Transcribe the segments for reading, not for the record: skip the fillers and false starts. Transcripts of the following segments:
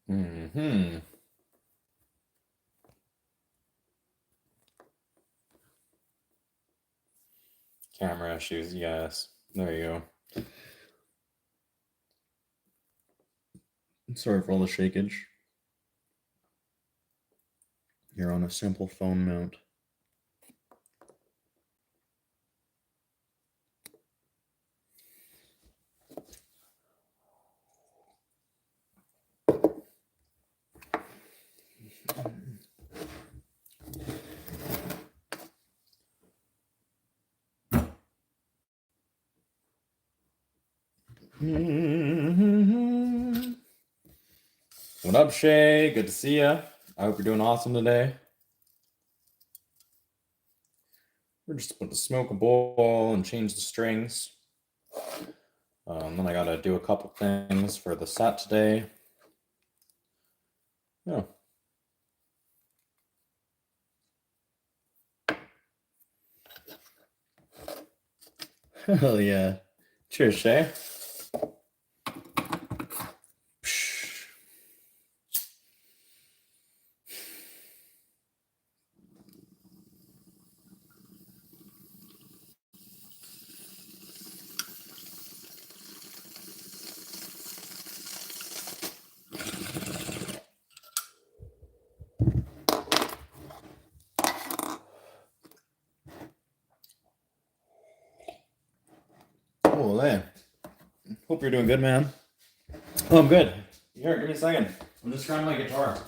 Mm-hmm. Camera issues, yes. There you go. Sorry for all the shakeage. You're on a simple phone mount. What up, Shay? Good to see you. I hope you're doing awesome today. We're just about to smoke a bowl and change the strings. Then I gotta do a couple things for the set today. Yeah. Hell yeah. Cheers, Shay. Oh, hey. Hope you're doing good, man. Oh, I'm good. Here, give me a second. I'm just trying my guitar.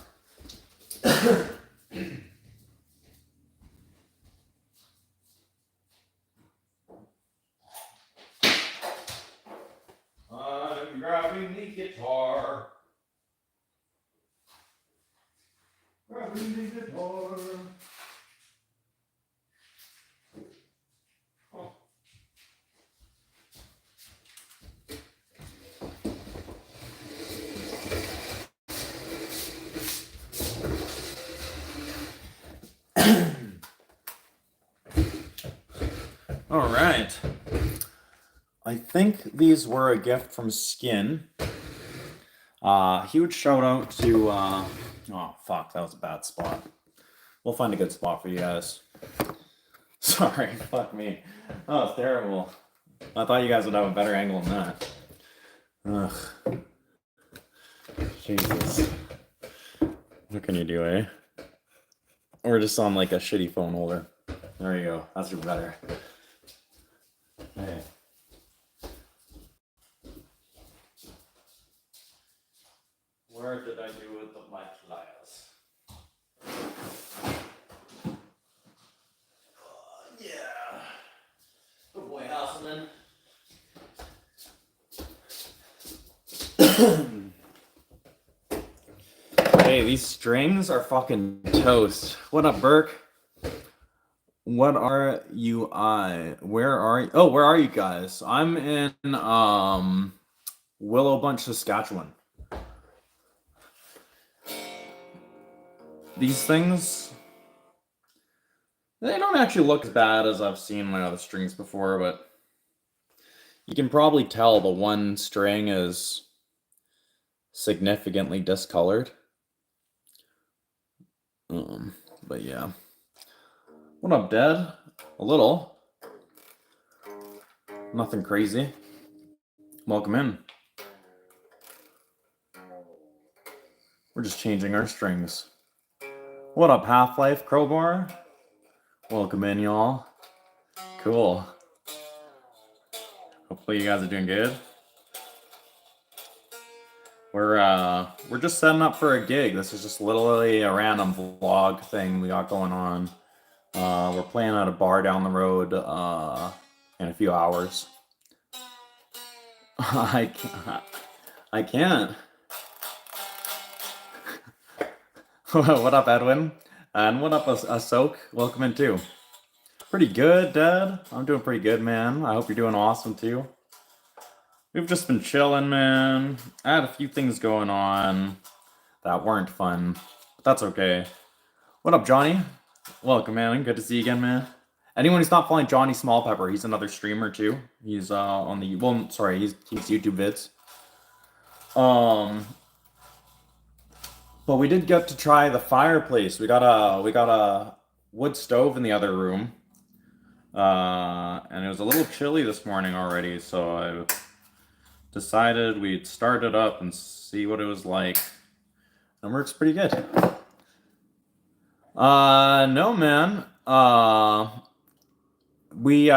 I'm grabbing the guitar. Grabbing the guitar. Oh. All right. I think these were a gift from Skin. Huge shout out to oh fuck, that was a bad spot. We'll find a good spot for you guys. Sorry, fuck me. That was terrible. I thought you guys would have a better angle than that. Ugh. Jesus. What can you do, eh? Or just on like a shitty phone holder. There you go. That's better. Hey. Where did I do with the mic layers? Yeah. Good boy, Hasselman. Hey, these strings are fucking toast. What up, Burke? What are you? Where are you? Oh, where are you guys? I'm in Willowbunch, Saskatchewan. These things, they don't actually look as bad as I've seen my other strings before, but you can probably tell the one string is significantly discolored. But yeah. What up, Dad? A little. Nothing crazy. Welcome in. We're just changing our strings. What up, Half-Life Crowbar? Welcome in, y'all. Cool. Hopefully you guys are doing good. We're just setting up for a gig. This is just literally a random vlog thing we got going on. We're playing at a bar down the road in a few hours. I can't. What up, Edwin? And what up, Asok? Welcome in too. Pretty good, Dad. I'm doing pretty good, man. I hope you're doing awesome too. We've just been chilling, man. I had a few things going on that weren't fun, but that's okay. What up, Johnny? Welcome, man. Good to see you again, man. Anyone who's not following Johnny Smallpepper, he's another streamer too. He's on the he's YouTube vids. But we did get to try the fireplace. We got a wood stove in the other room. And it was a little chilly this morning already, so I decided we'd start it up and see what it was like. And it works pretty good. No, man. We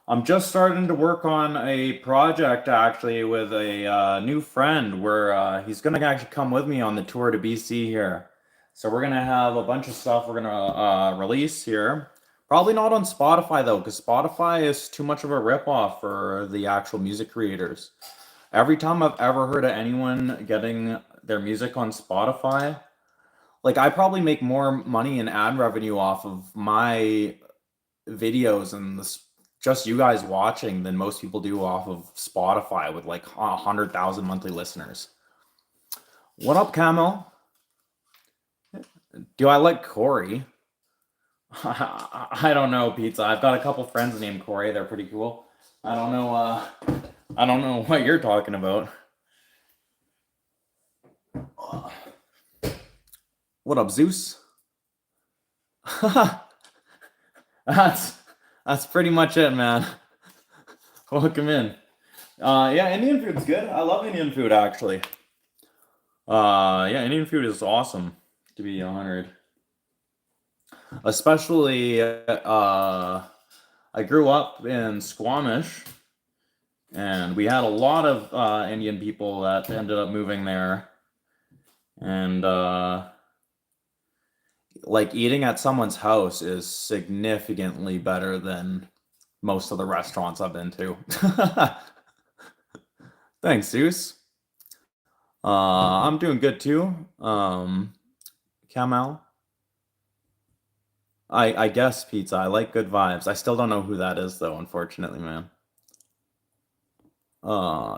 I'm just starting to work on a project actually with a new friend where he's gonna actually come with me on the tour to BC here. So we're gonna have a bunch of stuff we're gonna release here. Probably not on Spotify though, because Spotify is too much of a ripoff for the actual music creators. Every time I've ever heard of anyone getting their music on Spotify, like I probably make more money in ad revenue off of my videos and just you guys watching than most people do off of Spotify with like 100,000 monthly listeners. What up, Camel? Do I like Corey? I don't know, Pizza. I've got a couple friends named Corey. They're pretty cool. I don't know. I don't know what you're talking about. What up, Zeus? That's that's pretty much it, man. Welcome in. Yeah, Indian food's good. I love Indian food actually. Yeah, Indian food is awesome, to be honored. Especially, I grew up in Squamish, and we had a lot of Indian people that ended up moving there, and like eating at someone's house is significantly better than most of the restaurants I've been to. Thanks, Zeus. I'm doing good too. Kamal. I guess Pizza. I like good vibes. I still don't know who that is though, unfortunately, man.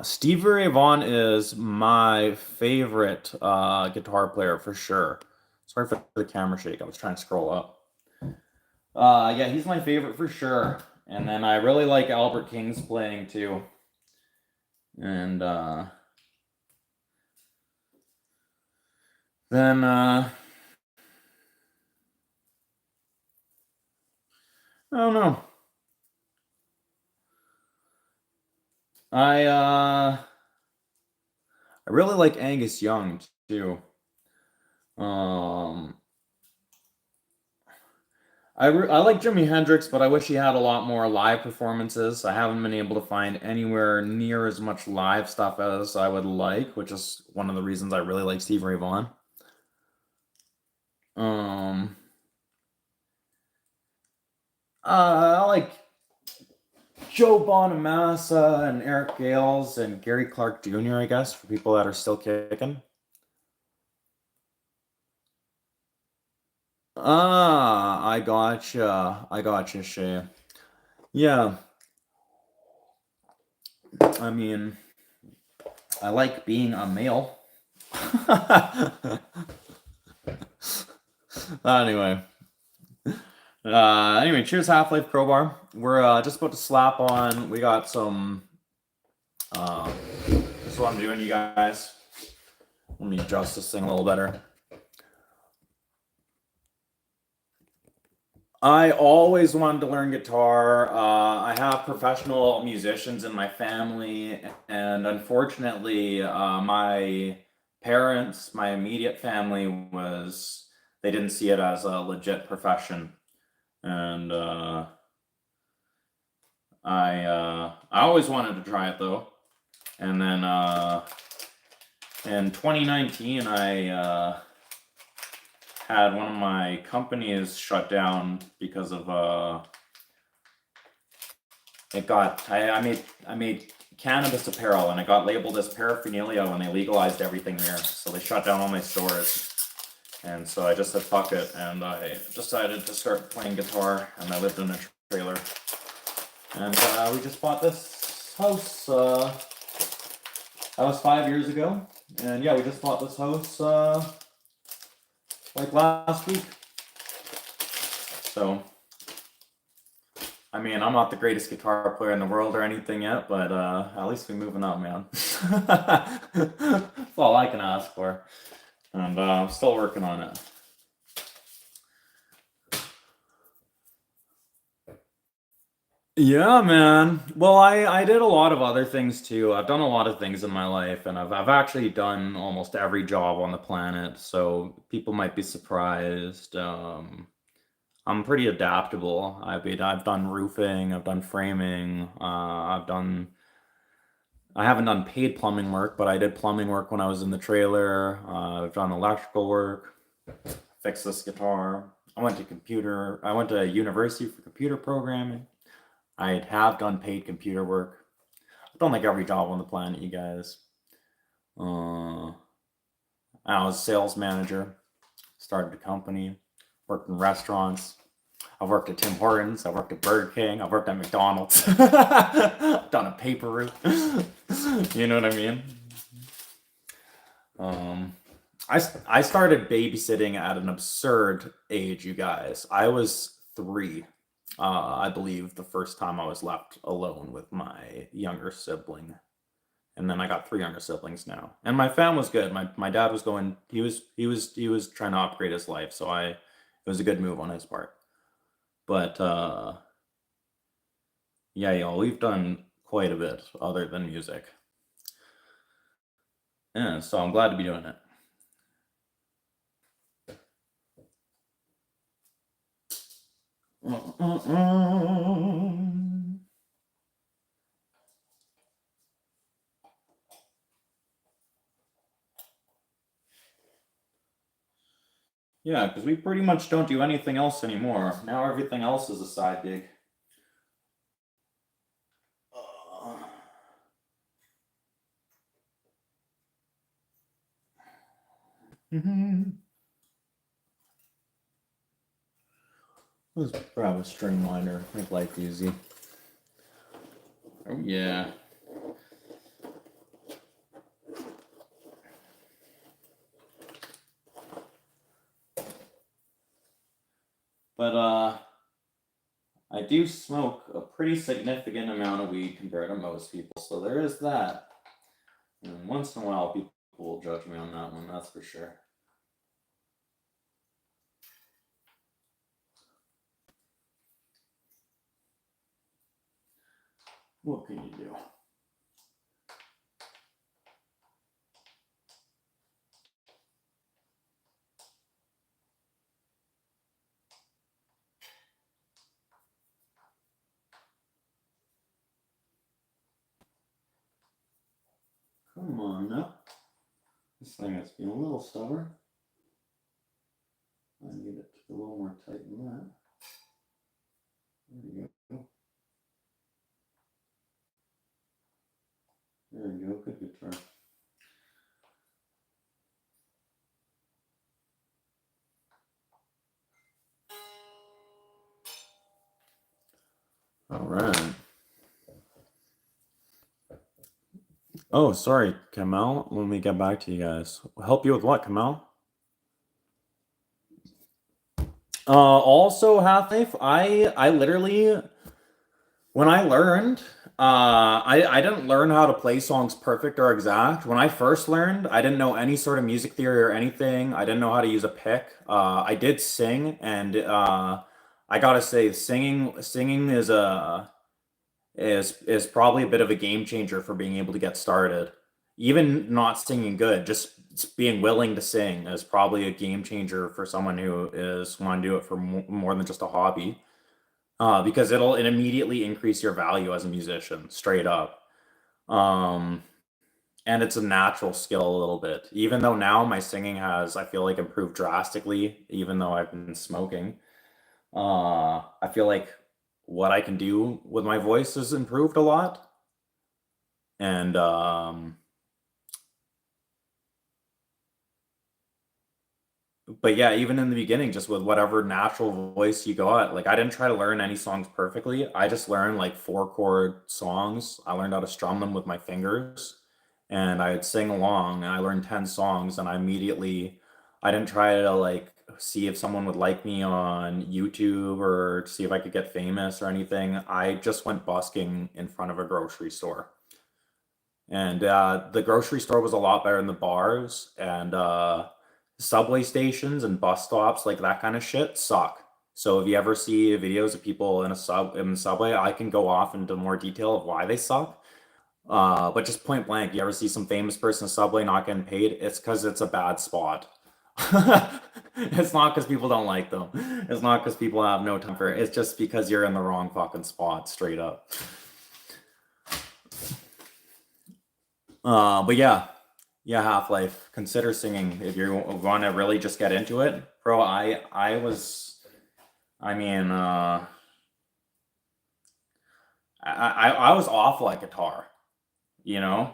Stevie Ray Vaughan is my favorite guitar player for sure. Sorry for the camera shake. I was trying to scroll up. Yeah, he's my favorite for sure. And then I really like Albert King's playing too. And then I don't know. I really like Angus Young too. Um I like Jimi Hendrix, but I wish he had a lot more live performances. I haven't been able to find anywhere near as much live stuff as I would like, which is one of the reasons I really like Steve Ray Vaughan. Um, I like Joe Bonamassa and Eric Gales and Gary Clark Jr., I guess, for people that are still kicking. I gotcha. I gotcha, Shay. Yeah, I mean, I like being a male. Anyway. Anyway, cheers, Half-Life Crowbar. We're just about to slap on. We got some. This is what I'm doing, you guys. Let me adjust this thing a little better. I always wanted to learn guitar. I have professional musicians in my family, and unfortunately, my parents, my immediate family, they didn't see it as a legit profession, and I always wanted to try it though. And then in 2019, I had one of my companies shut down because of I made cannabis apparel and it got labeled as paraphernalia when they legalized everything here. So they shut down all my stores. And so I just said fuck it, and I decided to start playing guitar, and I lived in a trailer. And we just bought this house. That was 5 years ago. And yeah, we just bought this house like last week. So, I mean, I'm not the greatest guitar player in the world or anything yet, but at least we're moving up, man. all I can ask for. And I'm still working on it. Yeah, man. Well, I did a lot of other things too. I've done a lot of things in my life, and I've actually done almost every job on the planet. So people might be surprised. I'm pretty adaptable. I've done roofing, I've done framing, I haven't done paid plumbing work, but I did plumbing work when I was in the trailer. I've done electrical work, fixed this guitar. I went to university for computer programming. I have done paid computer work. I've done like every job on the planet, you guys. Uh, I was a sales manager, started a company, worked in restaurants. I've worked at Tim Hortons. I've worked at Burger King. I've worked at McDonald's. I've done a paper route. You know what I mean? Um, I started babysitting at an absurd age, you guys. I was 3, I believe, the first time I was left alone with my younger sibling. And then I got 3 younger siblings now. And my fam was good. My dad was going. He was trying to upgrade his life, so it was a good move on his part. But yeah, y'all, we've done quite a bit other than music. Yeah, so I'm glad to be doing it. Yeah, because we pretty much don't do anything else anymore. Now everything else is a side gig. Uh, Let's grab a string liner, make life easy. Oh yeah. But I do smoke a pretty significant amount of weed compared to most people, so there is that. And once in a while, people will judge me on that one, that's for sure. What can you do? Come on now. This thing has been a little stubborn. I need it to be a little more tight than that. There you go. There you go. Good guitar. All right. Oh, sorry, Kamal. Let me get back to you guys. Help you with what, Kamal? Also, Half Life. I literally, when I learned, I didn't learn how to play songs perfect or exact. When I first learned, I didn't know any sort of music theory or anything. I didn't know how to use a pick. I did sing, and I gotta say, singing is probably a bit of a game changer for being able to get started. Even not singing good, just being willing to sing is probably a game changer for someone who is want to do it for more than just a hobby. Because it immediately increase your value as a musician, straight up. Um, and it's a natural skill a little bit. Even though now my singing has, I feel like, improved drastically, even though I've been smoking. I feel like what I can do with my voice has improved a lot. And but yeah, even in the beginning, just with whatever natural voice you got, like I didn't try to learn any songs perfectly. I just learned like 4 chord songs. I learned how to strum them with my fingers, and I'd sing along. And I learned 10 songs, and I didn't try to like see if someone would like me on YouTube or see if I could get famous or anything. I just went busking in front of a grocery store. And the grocery store was a lot better than the bars, and subway stations and bus stops, like that kind of shit, suck. So if you ever see videos of people in the subway, I can go off into more detail of why they suck. But just point blank, you ever see some famous person in the subway not getting paid? It's because it's a bad spot. It's not because people don't like them. It's not because people have no time for it. It's just because you're in the wrong fucking spot, straight up. But yeah, yeah, Half-Life. Consider singing if you want to really just get into it, bro. I mean, I was awful at guitar. You know,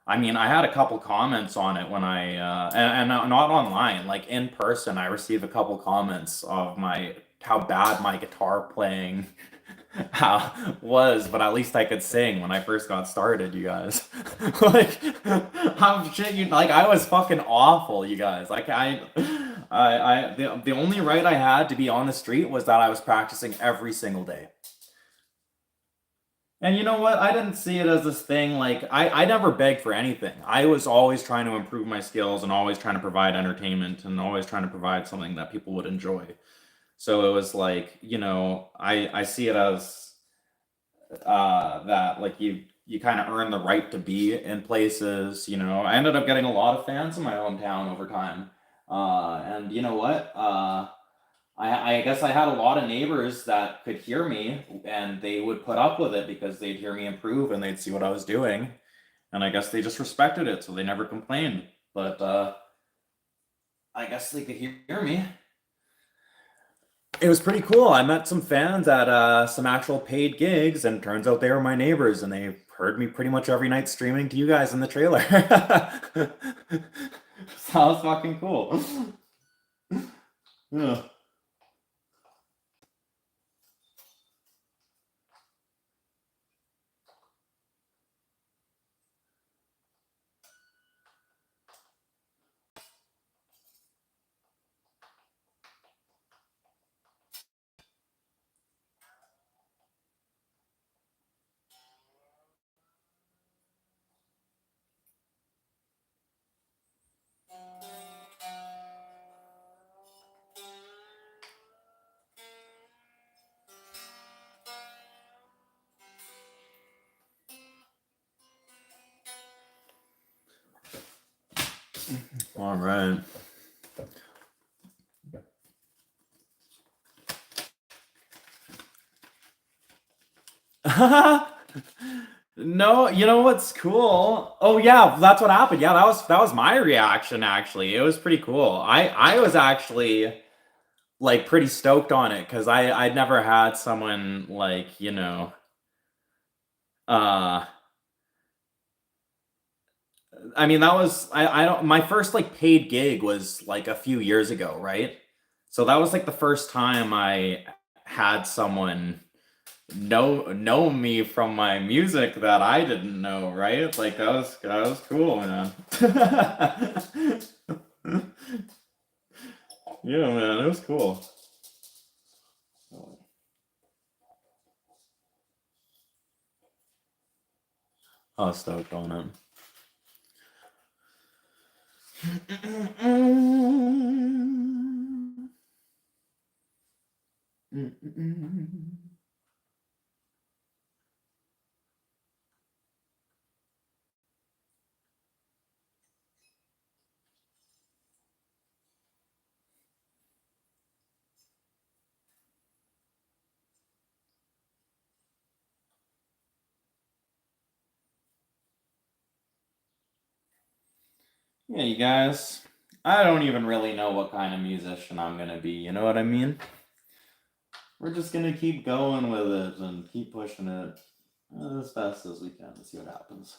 I mean, I had a couple comments on it when and not online, like in person. I received a couple comments of my how bad my guitar playing how was, but at least I could sing when I first got started, you guys. Like, I'm shit, you like I was fucking awful, you guys. Like the only right I had to be on the street was that I was practicing every single day. And you know what? I didn't see it as this thing like I never begged for anything. I was always trying to improve my skills and always trying to provide entertainment and always trying to provide something that people would enjoy. So it was like, I see it as that like you kind of earn the right to be in places. I ended up getting a lot of fans in my hometown over time. And you know what? I guess I had a lot of neighbors that could hear me and they would put up with it because they'd hear me improve and they'd see what I was doing. And I guess they just respected it, so they never complained. But I guess they could hear me. It was pretty cool. I met some fans at some actual paid gigs, and turns out they were my neighbors, and they heard me pretty much every night streaming to you guys in the trailer. So that was fucking cool. Yeah. All right. No, you know what's cool? Oh yeah, that's what happened. Yeah, that was my reaction actually. It was pretty cool. I was actually like pretty stoked on it because I'd never had someone like, uh I mean that was I don't my first like paid gig was like a few years ago, right? So that was like the first time I had someone know me from my music that I didn't know, right? Like that was cool, man. Yeah, man, it was cool. I was stoked on it. Yeah, you guys. I don't even really know what kind of musician I'm gonna be, you know what I mean? We're just gonna keep going with it and keep pushing it as fast as we can and see what happens.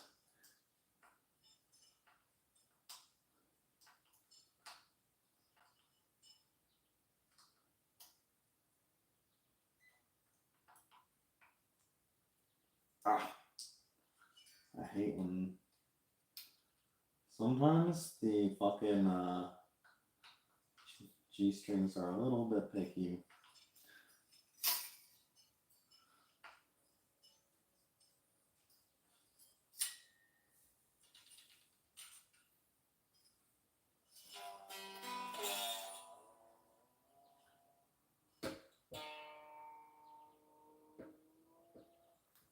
Ah, I hate when sometimes the fucking G strings are a little bit picky.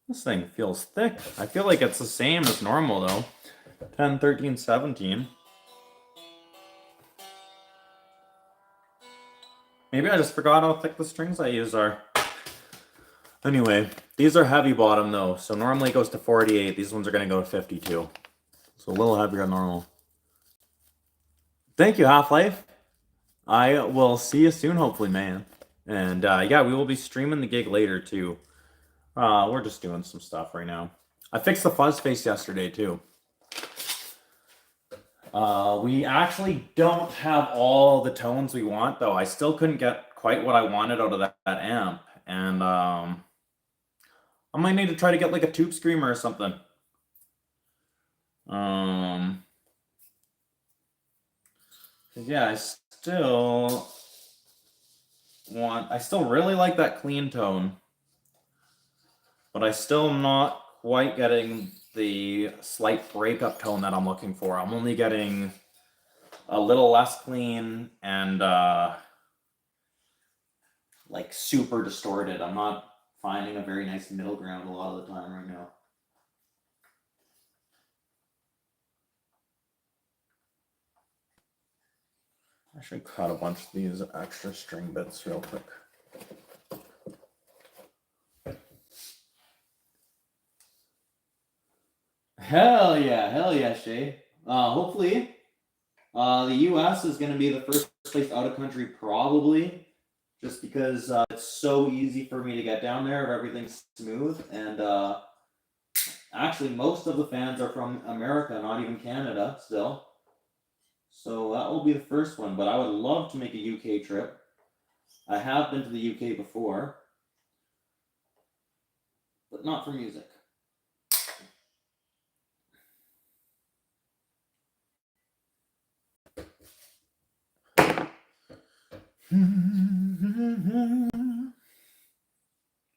This thing feels thick. I feel like it's the same as normal though. 10, 13, 17. Maybe I just forgot how thick the strings I use are. Anyway, these are heavy bottom though, so normally it goes to 48. These ones are going to go to 52. So a little heavier than normal. Thank you, Half-Life. I will see you soon, hopefully, man. And yeah, we will be streaming the gig later too. We're just doing some stuff right now. I fixed the fuzz face yesterday too. We actually don't have all the tones we want though. I still couldn't get quite what I wanted out of that amp. And I might need to try to get like a tube screamer or something. Yeah, I still really like that clean tone, but I still am not quite getting the slight breakup tone that I'm looking for. I'm only getting a little less clean and like super distorted. I'm not finding a very nice middle ground a lot of the time right now. I should cut a bunch of these extra string bits real quick. Hell yeah, Shay. Hopefully, the U.S. is going to be the first place out of country, probably, just because it's so easy for me to get down there if everything's smooth. And actually, most of the fans are from America, not even Canada, still. So that will be the first one, but I would love to make a UK trip. I have been to the UK before, but not for music.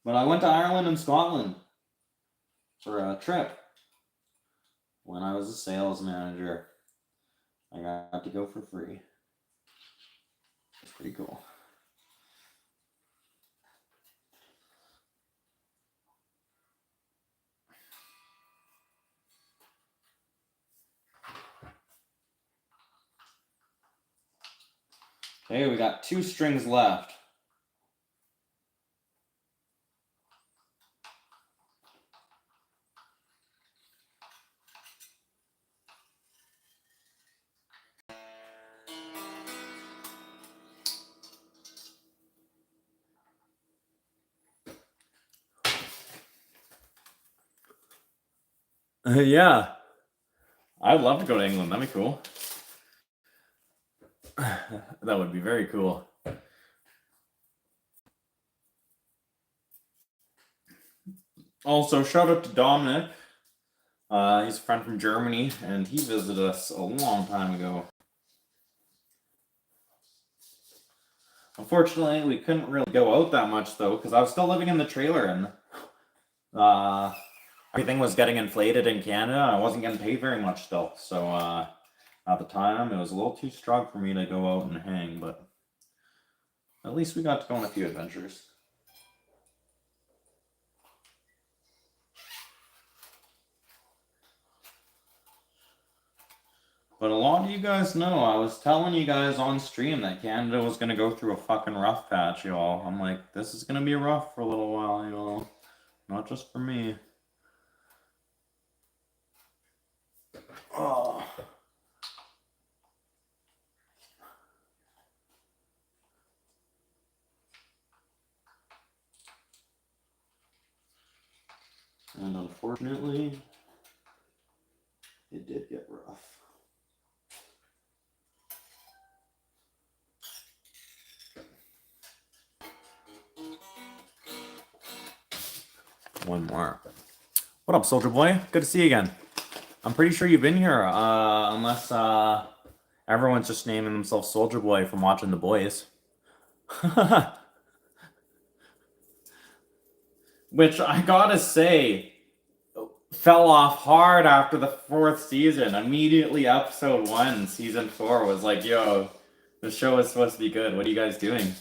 But I went to Ireland and Scotland for a trip when I was a sales manager. I got to go for free. It's pretty cool. Okay, we got 2 strings left. Yeah. I'd love to go to England. That'd be cool. That would be very cool. Also, shout out to Dominic. He's a friend from Germany, and he visited us a long time ago. Unfortunately, we couldn't really go out that much, though, because I was still living in the trailer, and everything was getting inflated in Canada. I wasn't getting paid very much still, so at the time, it was a little too strong for me to go out and hang, but at least we got to go on a few adventures. But a lot of you guys know, I was telling you guys on stream that Canada was going to go through a fucking rough patch, y'all. I'm like, this is going to be rough for a little while, y'all. Not just for me. Oh. And unfortunately, it did get rough. One more. What up, Soldier Boy? Good to see you again. I'm pretty sure you've been here, unless everyone's just naming themselves Soldier Boy from watching The Boys. Which I gotta say, fell off hard after the 4th season. Immediately episode 1, season 4 was like, yo, The show was supposed to be good. What are you guys doing?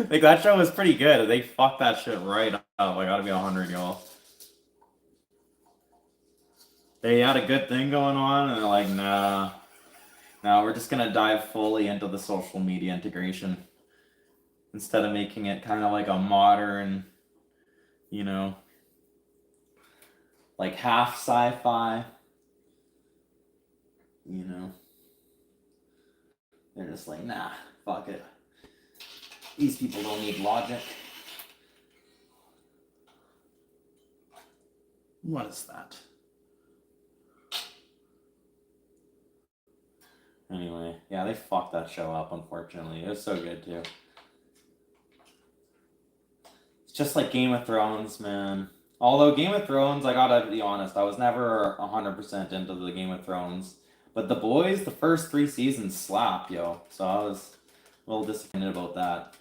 Like that show was pretty good. They fucked that shit right up. I gotta be 100, y'all. They had a good thing going on, and they're like, nah, now we're just gonna dive fully into the social media integration instead of making it kind of like a modern, you know, like half sci-fi. You know, they're just like, nah, fuck it. These people don't need logic. What is that? Anyway, yeah, they fucked that show up, unfortunately. It was so good, too. It's just like Game of Thrones, man. Although Game of Thrones, I gotta be honest, I was never 100% into the Game of Thrones. But The Boys, the first 3 seasons slapped, yo. So I was a little disappointed about that.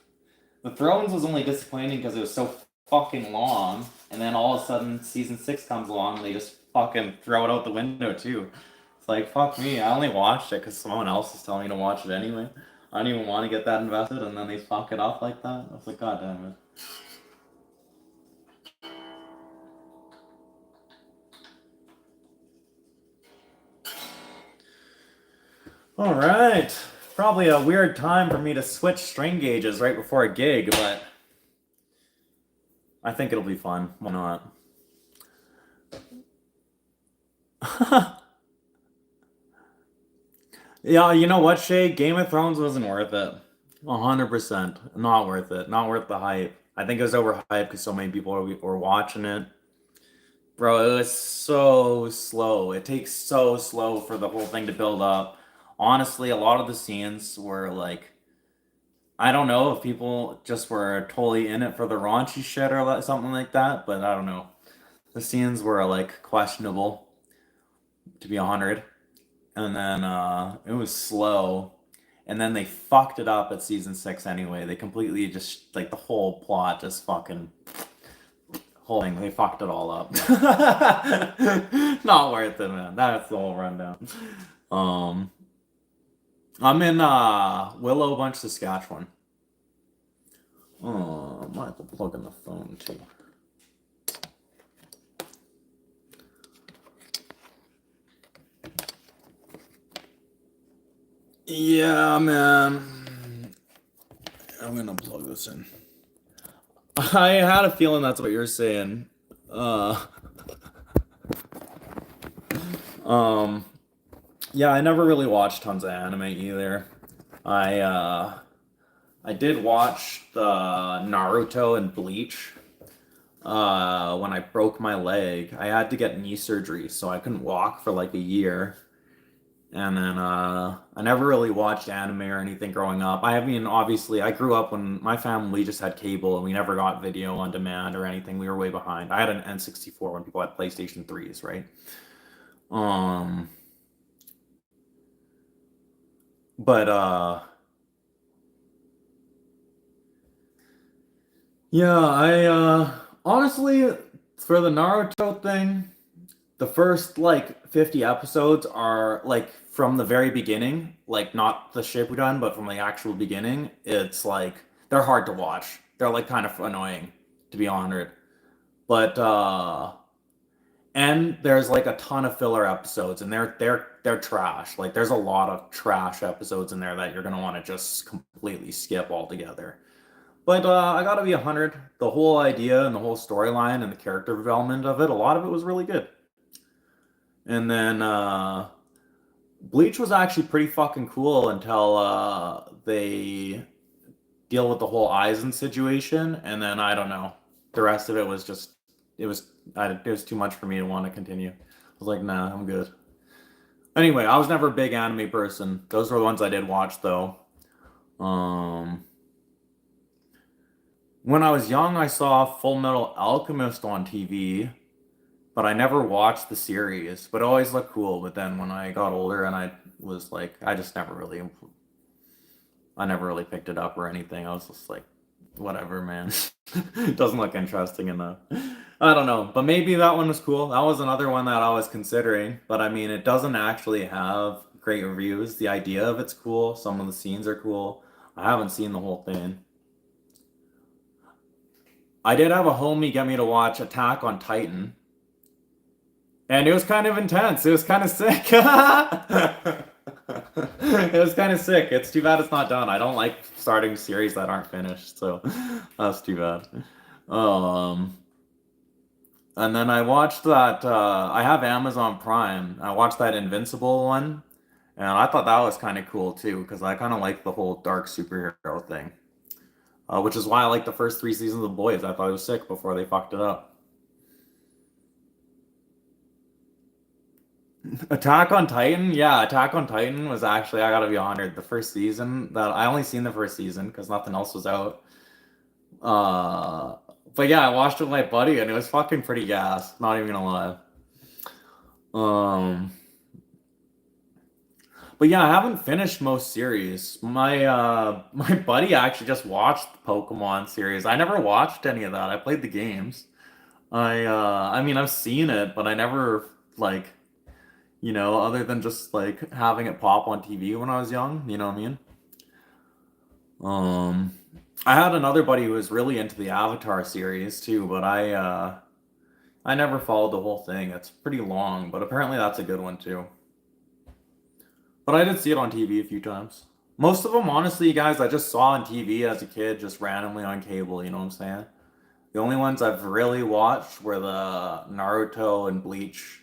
The Thrones was only disappointing because it was so fucking long, and then all of a sudden season 6 comes along and they just fucking throw it out the window, too. It's like, fuck me, I only watched it because someone else is telling me to watch it anyway. I don't even want to get that invested, and then they fuck it up like that. I was like, god damn it. Alright. Probably a weird time for me to switch string gauges right before a gig, but I think it'll be fun. Why not? Yeah, you know what, Shay? Game of Thrones wasn't worth it. 100%. Not worth it. Not worth the hype. I think it was overhyped because so many people were watching it. Bro, it was so slow. It takes so slow for the whole thing to build up. Honestly, a lot of the scenes were like, I don't know if people just were totally in it for the raunchy shit or something like that, but I don't know. The scenes were like questionable, to be 100. And then it was slow. And then they fucked it up at season 6 anyway. They completely just, like, the whole plot just fucking whole thing. They fucked it all up. Not worth it, man. That's the whole rundown. Um, I'm in Willow Bunch, Saskatchewan. Oh, I might have to plug in the phone too. Yeah, man. I'm gonna plug this in. I had a feeling that's what you're saying. Uh, um, yeah, I never really watched tons of anime either. I did watch the Naruto and Bleach. When I broke my leg, I had to get knee surgery, so I couldn't walk for like a year. And then I never really watched anime or anything growing up. I mean, obviously, I grew up when my family just had cable and we never got video on demand or anything. We were way behind. I had an N64 when people had PlayStation 3s, right? Um, but yeah, I honestly for the Naruto thing, the first like 50 episodes are like from the very beginning, like not the Shippuden, but from the actual beginning. It's like they're hard to watch. They're like kind of annoying, to be honest. But and there's like a ton of filler episodes, and they're trash. Like there's a lot of trash episodes in there that you're gonna want to just completely skip altogether. But I gotta be 100. The whole idea and the whole storyline and the character development of it, a lot of it was really good. And then Bleach was actually pretty fucking cool until they deal with the whole Aizen situation, and then I don't know. The rest of it was just it was too much for me to want to continue. I was like, nah, I'm good. Anyway, I was never a big anime person. Those were the ones I did watch though. Um, when I was young, I saw Full Metal Alchemist on TV, but I never watched the series. But it always looked cool. But then when I got older and I was like, I never really picked it up or anything. I was just like, whatever, man. It doesn't look interesting enough. I don't know, but maybe that one was cool. That was another one that I was considering, but I mean, it doesn't actually have great reviews. The idea of it's cool. Some of the scenes are cool. I haven't seen the whole thing. I did have a homie get me to watch Attack on Titan, and it was kind of intense. It was kind of sick. It was kind of sick. It's too bad it's not done. I don't like starting series that aren't finished, so that's too bad. Um, and then I watched that. I have Amazon Prime. I watched that Invincible one, and I thought that was kind of cool too, because I kind of like the whole dark superhero thing. Which is why I like the first three seasons of The Boys. I thought it was sick before they fucked it up. Attack on Titan, yeah, Attack on Titan was actually, I gotta be honored, the first season that I only seen the first season because nothing else was out. Uh, but yeah, I watched it with my buddy and it was fucking pretty gas. Not even gonna lie. Um, but yeah, I haven't finished most series. My buddy actually just watched the Pokemon series. I never watched any of that. I played the games. I mean I've seen it, but I never like, other than just like having it pop on TV when I was young, you know what I mean? Um I had another buddy who was really into the Avatar series too, but I never followed the whole thing. It's pretty long, but apparently that's a good one too. But I did see it on TV a few times. Most of them, honestly, you guys, I just saw on TV as a kid, just randomly on cable, you know what I'm saying? The only ones I've really watched were the Naruto and Bleach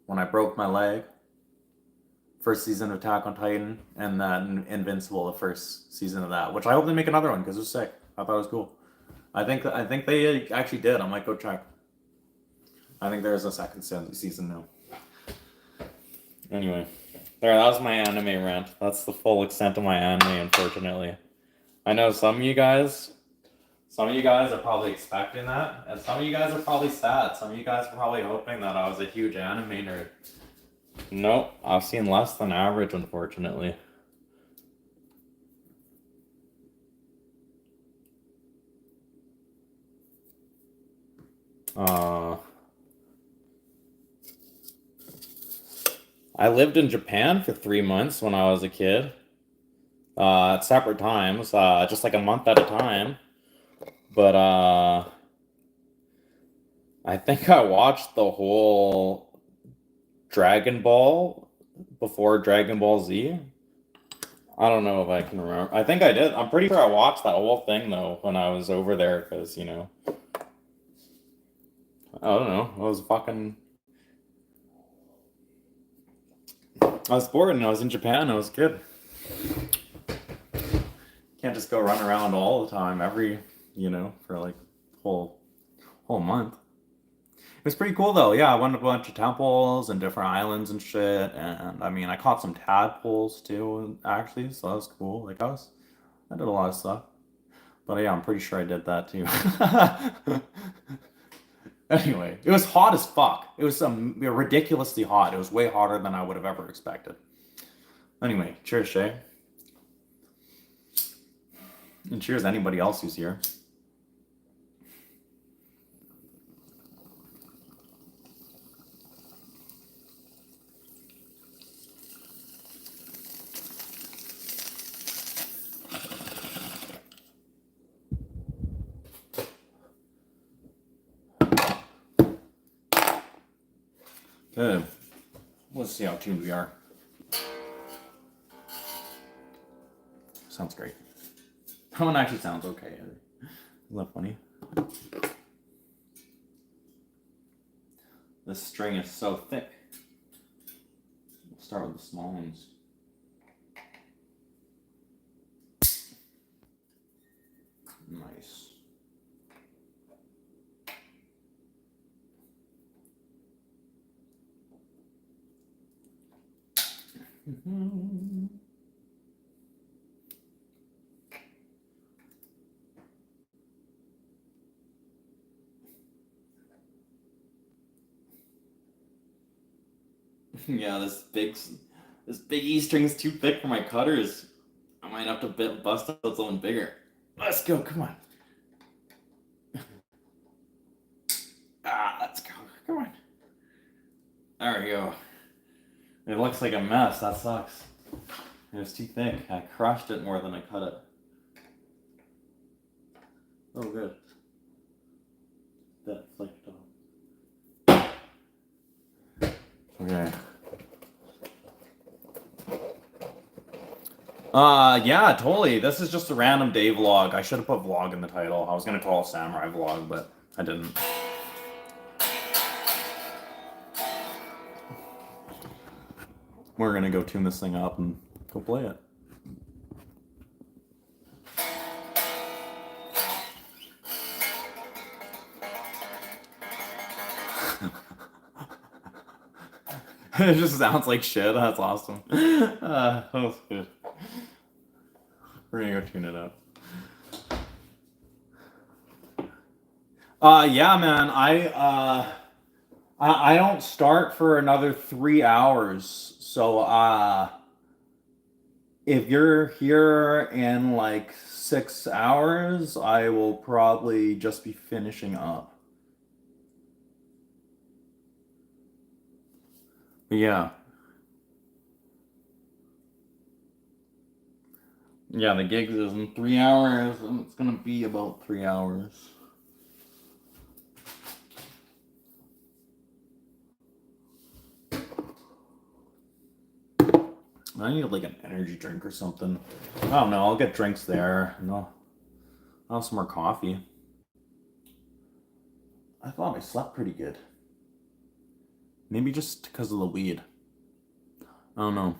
when I broke my leg, first season of Attack on Titan, and then Invincible, the first season of that, which I hope they make another one because it was sick. I thought it was cool. I think they actually did. I might go check. I think there's a second season now. Anyway, there. That was my anime rant. That's the full extent of my anime, unfortunately. I know some of you guys are probably expecting that, and some of you guys are probably sad. Some of you guys are probably hoping that I was a huge anime nerd. Nope, I've seen less than average, unfortunately. Uh, I lived in Japan for 3 months when I was a kid. At separate times, just like a month at a time. But I think I watched the whole Dragon Ball before Dragon Ball Z. I don't know if I can remember. I think I did. I'm pretty sure I watched that whole thing though when I was over there because, I don't know. I was bored and I was in Japan. I was a kid. Can't just go run around all the time for like whole month. It was pretty cool though. Yeah, I went to a bunch of temples and different islands and shit. And I mean, I caught some tadpoles too, actually. So that was cool. I did a lot of stuff. But yeah, I'm pretty sure I did that too. Anyway, it was hot as fuck. It was ridiculously hot. It was way hotter than I would have ever expected. Anyway, cheers, Shay. And cheers anybody else who's here. Good. Let's see how tuned we are. Sounds great. That one actually sounds okay. Isn't that funny? This string is so thick. We'll start with the small ones. Nice. Yeah, this big E string is too thick for my cutters. I might have to bust out something bigger. Let's go, come on. Let's go, come on. There we go. It looks like a mess. That sucks. It was too thick. I crushed it more than I cut it. Oh, good. That flaked off. Okay. Yeah, totally. This is just a random day vlog. I should have put vlog in the title. I was gonna call it samurai vlog, but I didn't. We're gonna go tune this thing up and go play it. It just sounds like shit. That's awesome. That was good. We're gonna go tune it up. Yeah, man. I don't start for another 3 hours. So if you're here in like 6 hours, I will probably just be finishing up. Yeah. Yeah, the gigs is in 3 hours, and it's gonna be about 3 hours. I need like an energy drink or something. I don't know. I'll get drinks there. No, I'll have some more coffee. I thought I slept pretty good. Maybe just because of the weed. I don't know.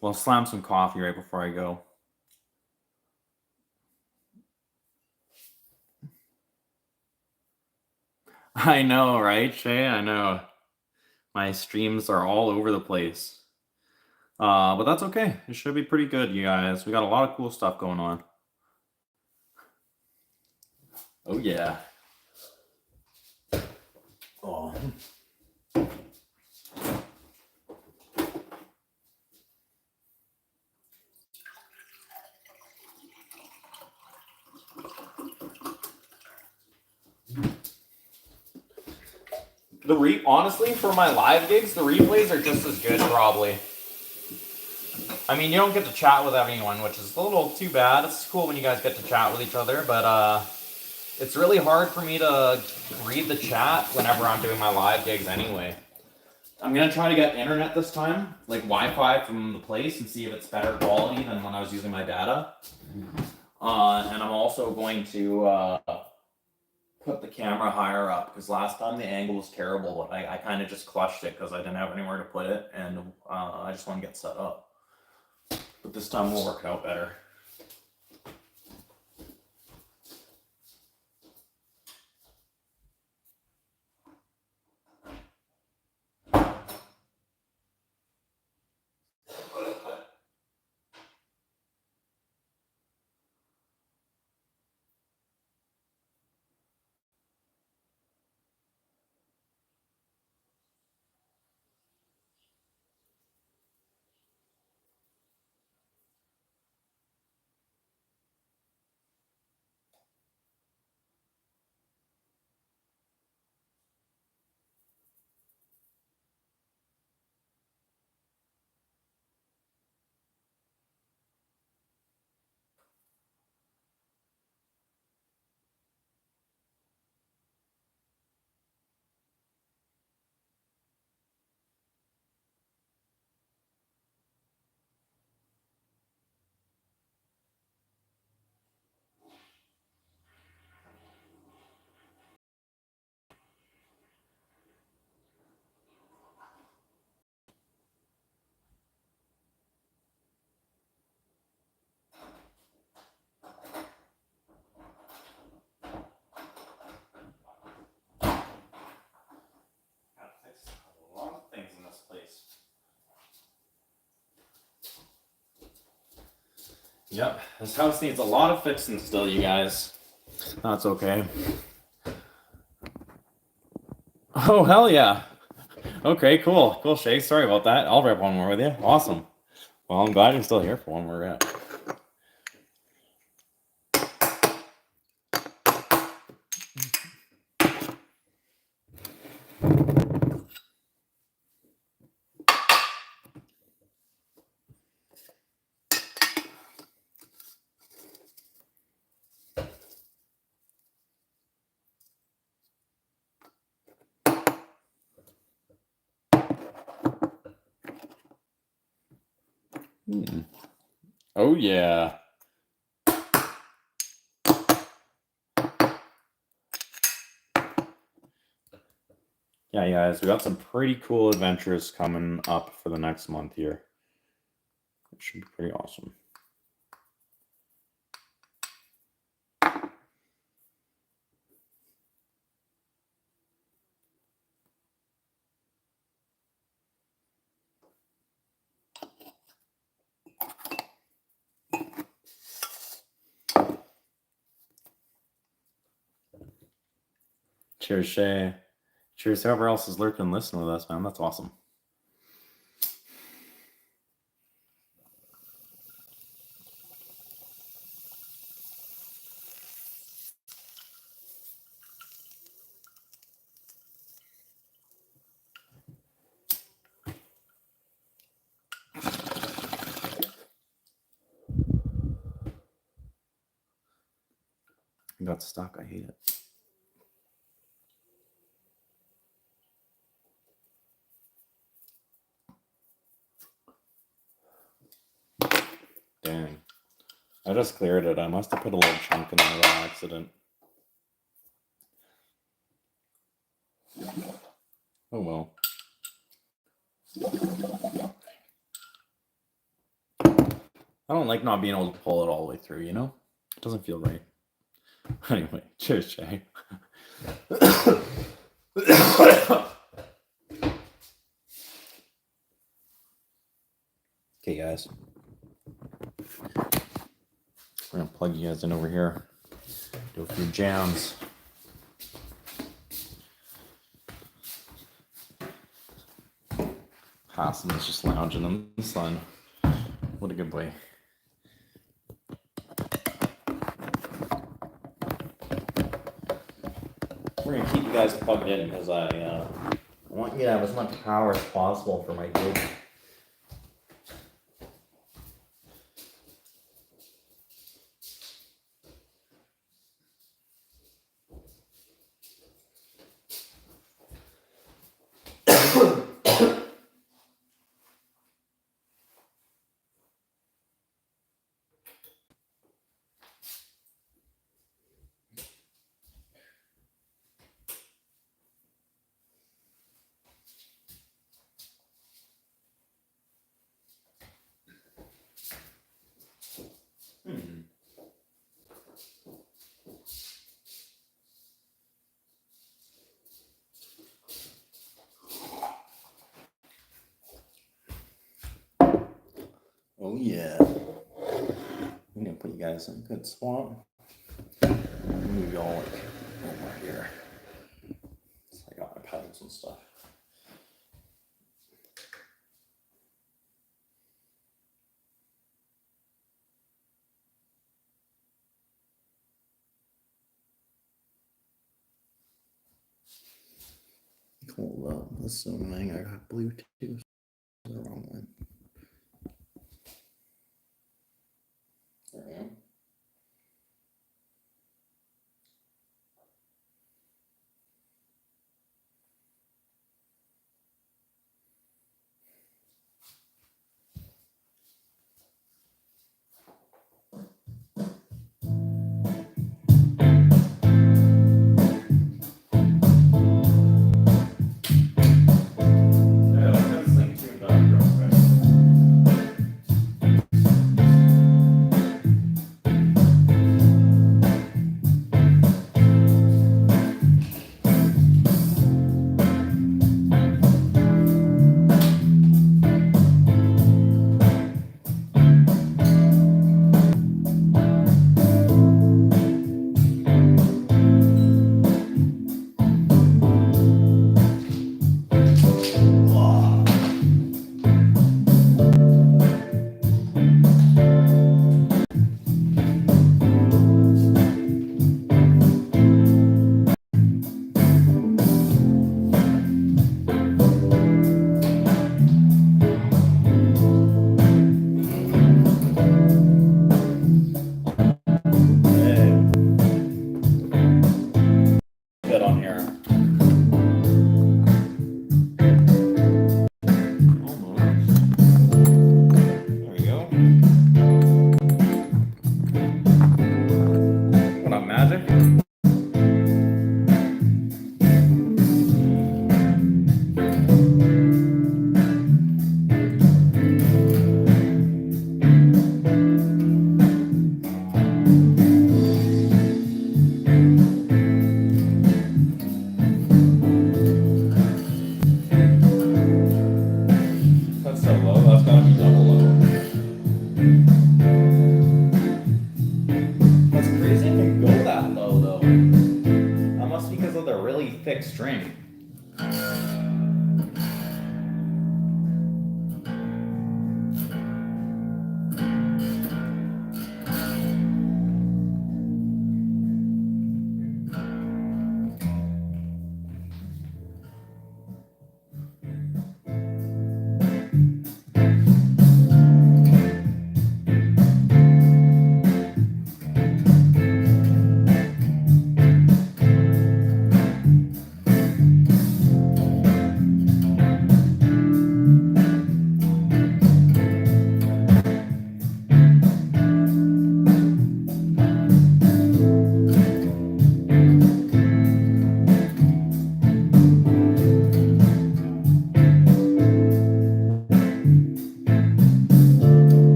Well, I'll slam some coffee right before I go. I know, right, Shay? I know. My streams are all over the place. But that's okay. It should be pretty good, you guys. We got a lot of cool stuff going on. Oh, yeah. Oh. Honestly, for my live gigs, the replays are just as good, probably. I mean, you don't get to chat with anyone, which is a little too bad. It's cool when you guys get to chat with each other, but it's really hard for me to read the chat whenever I'm doing my live gigs anyway. I'm gonna try to get internet this time, like Wi-Fi from the place, and see if it's better quality than when I was using my data. And I'm also going to put the camera higher up, because last time the angle was terrible. I kind of just clutched it because I didn't have anywhere to put it, and I just want to get set up. But this time we'll work it out better. Yep, this house needs a lot of fixing still, you guys. That's okay. Oh, hell yeah. Okay, cool. Cool, Shay. Sorry about that. I'll rip one more with you. Awesome. Well, I'm glad you're still here for one more rip. Oh, yeah. Yeah, guys, we got some pretty cool adventures coming up for the next month here. It should be pretty awesome. Cheers, Shay. Cheers, whoever else is lurking and listening with us, man. That's awesome. I got stuck. I hate it. Dang. I just cleared it. I must have put a little chunk in there by accident. Oh well. I don't like not being able to pull it all the way through, you know? It doesn't feel right. Anyway, cheers, Jay. Okay, guys. We're going to plug you guys in over here. Do a few jams. Hassan is just lounging in the sun. What a good boy. We're going to keep you guys plugged in because I want you to have as much power as possible for my gig. Oh yeah. I'm gonna put you guys in a good spot. Move y'all like over here. So I got my pedals and stuff. Hold up, assuming I got Bluetooth. The wrong one. There I am.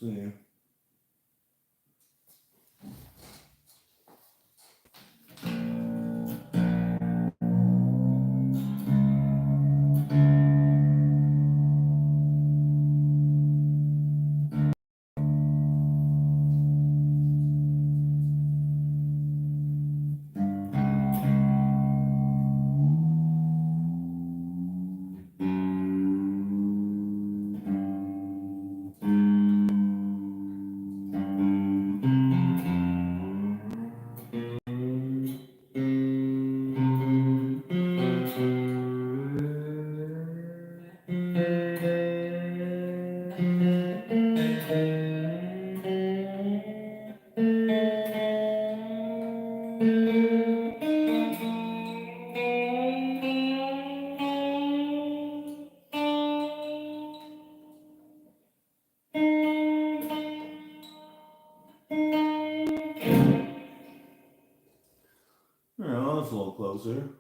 see. Yeah, that's a little closer.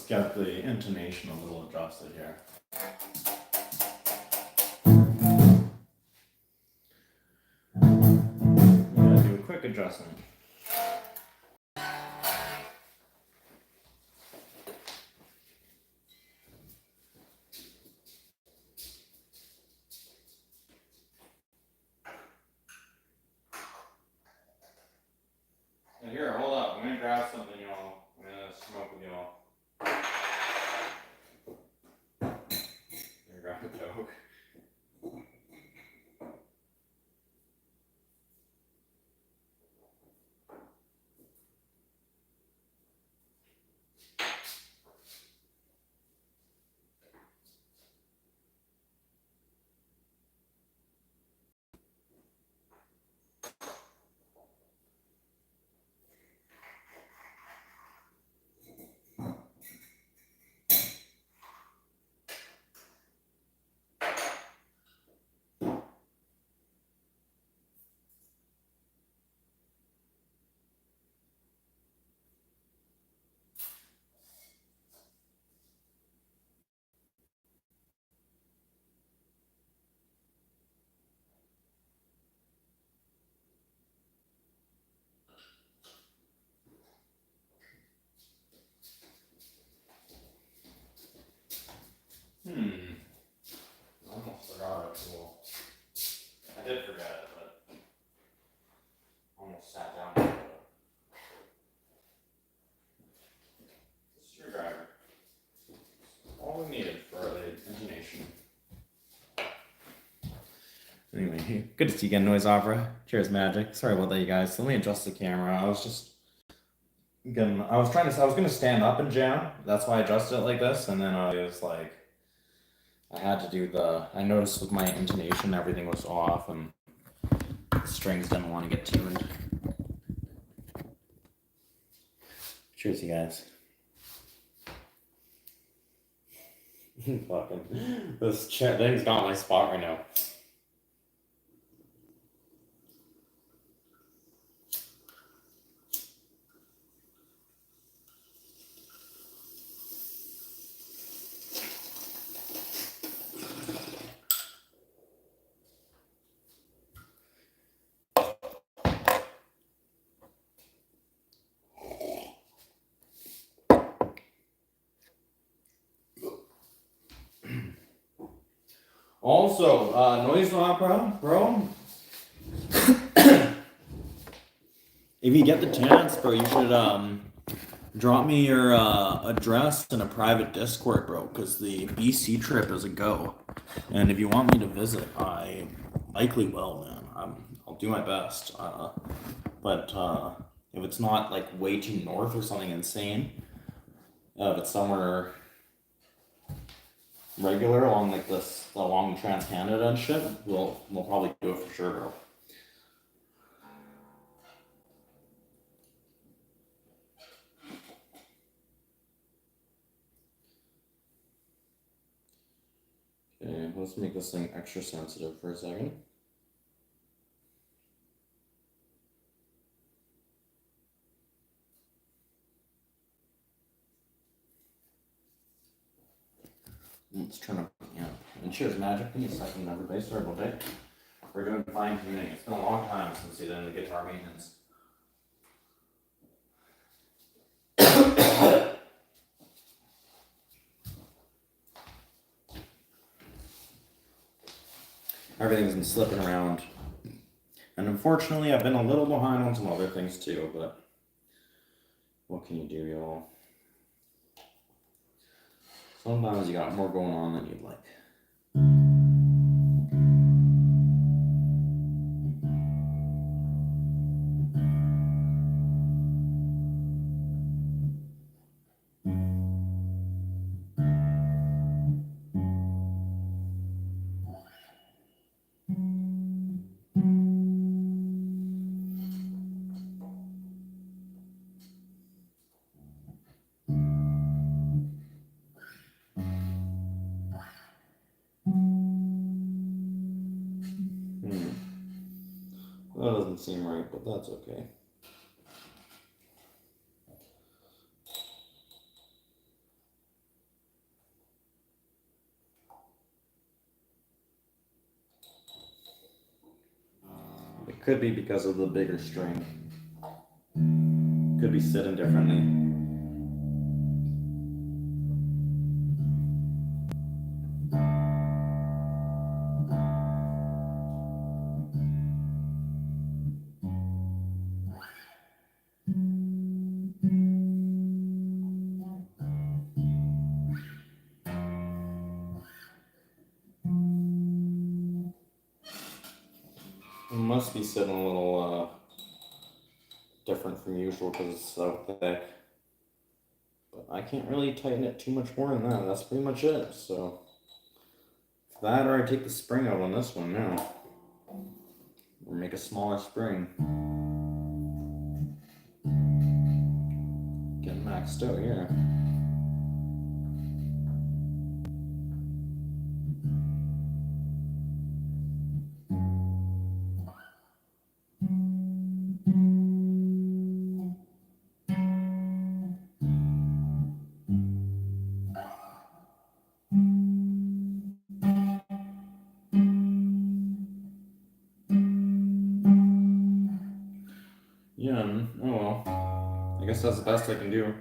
get the intonation a little adjusted here. I'm gonna do a quick adjustment. And here, hold up. I'm gonna grab something, y'all. I'm gonna smoke with y'all. Here, grab a toke. I almost forgot it. Well, I did forget it, but almost sat down with it. Screwdriver. All we needed for the intonation. Anyway, good to see you again, Noise Opera. Cheers, Magic. Sorry about that, you guys. Let me adjust the camera. I was gonna stand up and jam. That's why I adjusted it like this, and then I was like, I had to do I noticed with my intonation, everything was off, and the strings didn't want to get tuned. Cheers, you guys. Fucking, this thing's got my spot right now. Also, Noise Opera, bro. If you get the chance, bro, you should drop me your address in a private Discord, bro, because the BC trip is a go. And if you want me to visit, I likely will, man. I'll do my best. But if it's not like way too north or something insane, if it's somewhere regular along like this, along Trans Canada and shit, we'll probably do it for sure, bro. Okay, let's make this thing extra sensitive for a second. Let's turn up, yeah. And cheers, Magic. Give me a second, everybody. Sorry about that. We're doing fine tuning. It's been a long time since we did the guitar maintenance. Everything's been slipping around. And unfortunately, I've been a little behind on some other things too, but what can you do, y'all? Sometimes you got more going on than you'd like. That doesn't seem right, but that's okay. Could be because of the bigger string. Could be sitting differently. It must be sitting a little different from usual because it's so thick. But I can't really tighten it too much more than that. That's pretty much it. So that, or I take the spring out on this one now. Or make a smaller spring. Getting maxed out here. Yeah, oh well. I guess that's the best I can do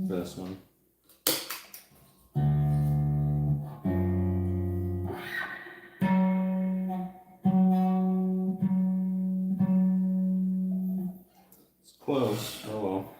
for this one. It's close, oh well.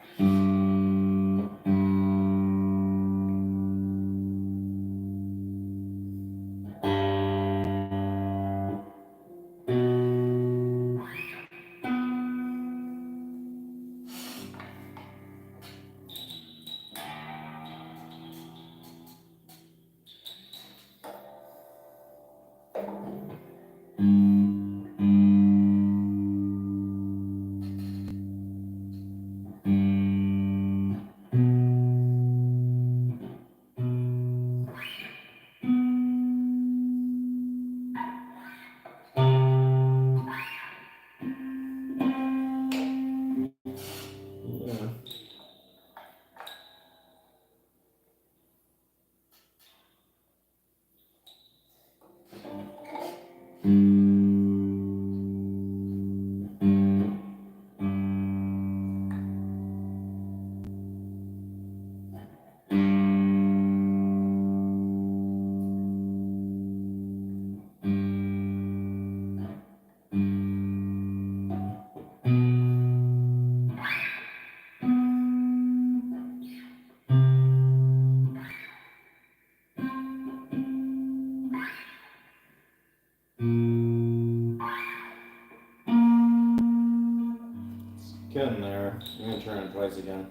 Getting there. I'm gonna turn it twice again.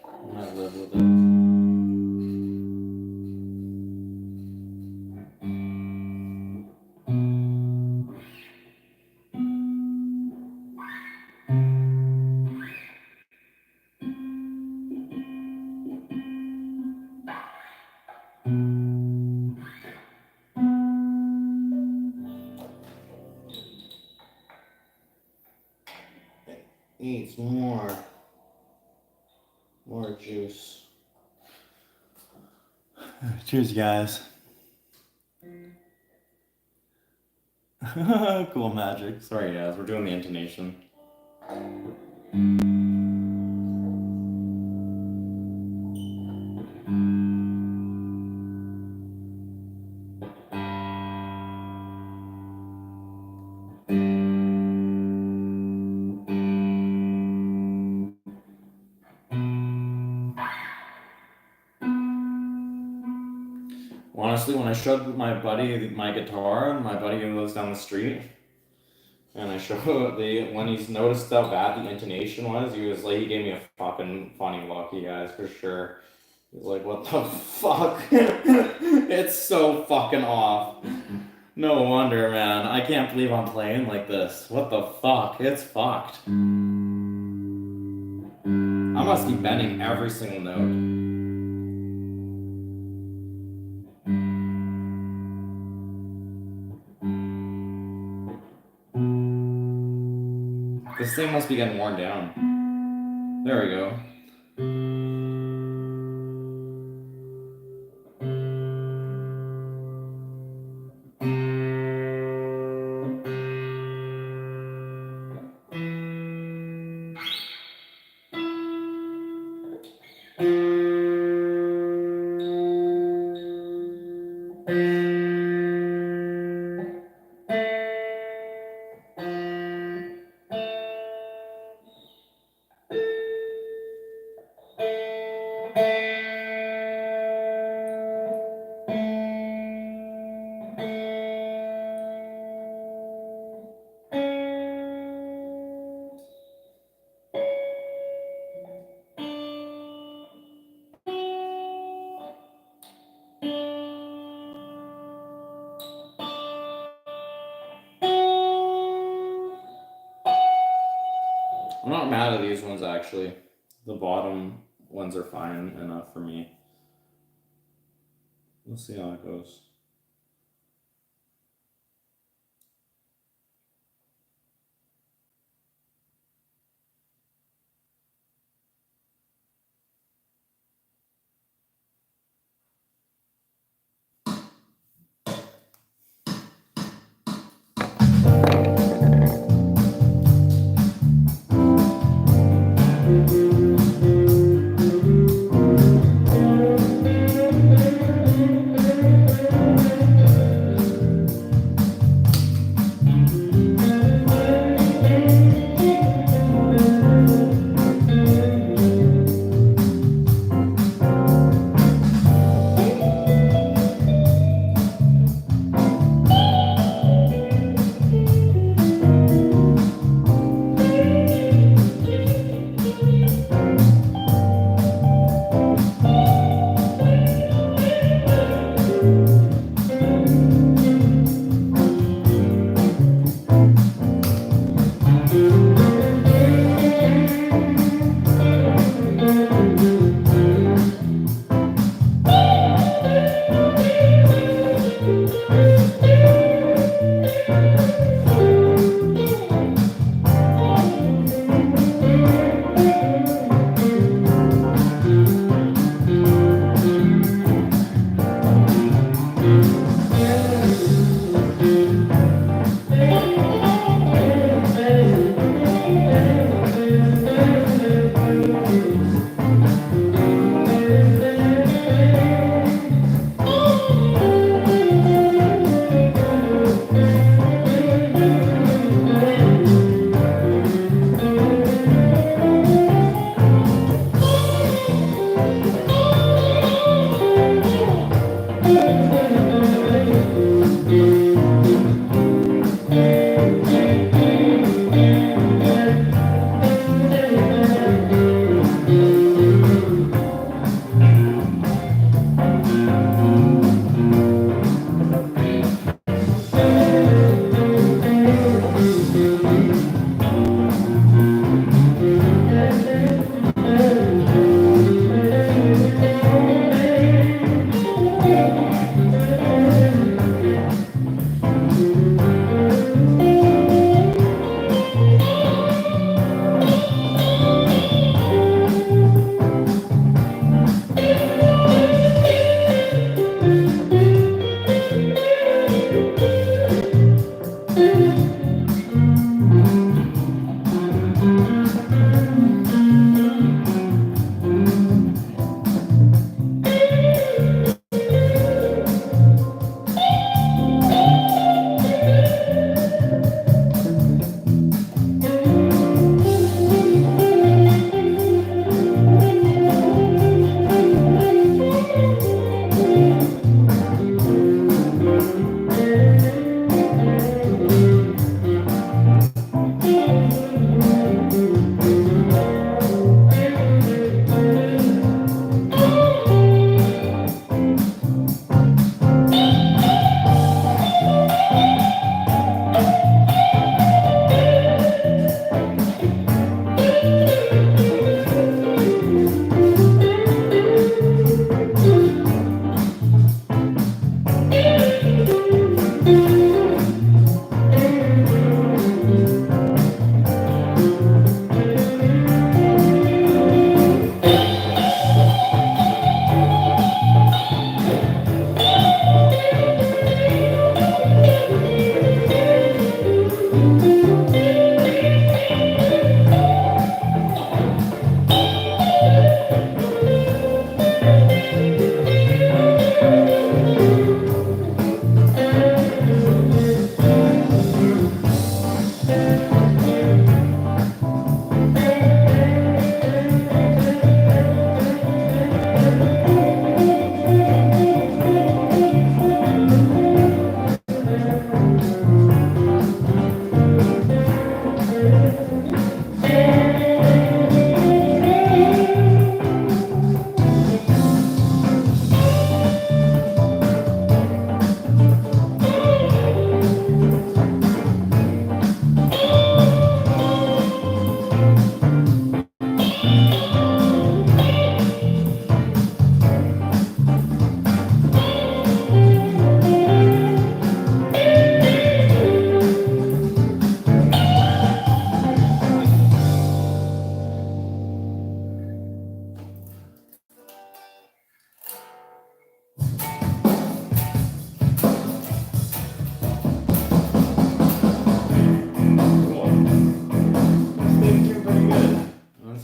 I might live with it. Needs more juice. Cheers, guys. Cool magic. Sorry, guys, we're doing the intonation. Honestly, when I showed my buddy my guitar, my buddy who lives down the street, and I showed when he's noticed how bad the intonation was, he was like, he gave me a fucking funny look, you guys, for sure. He's like, what the fuck? It's so fucking off. No wonder, man. I can't believe I'm playing like this. What the fuck? It's fucked. I must be bending every single note. This thing must be getting worn down. There we go. I'm not mad at these ones actually. The bottom ones are fine enough for me. We'll see how it goes.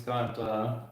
got damn.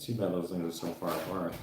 It's too bad those things are so far apart.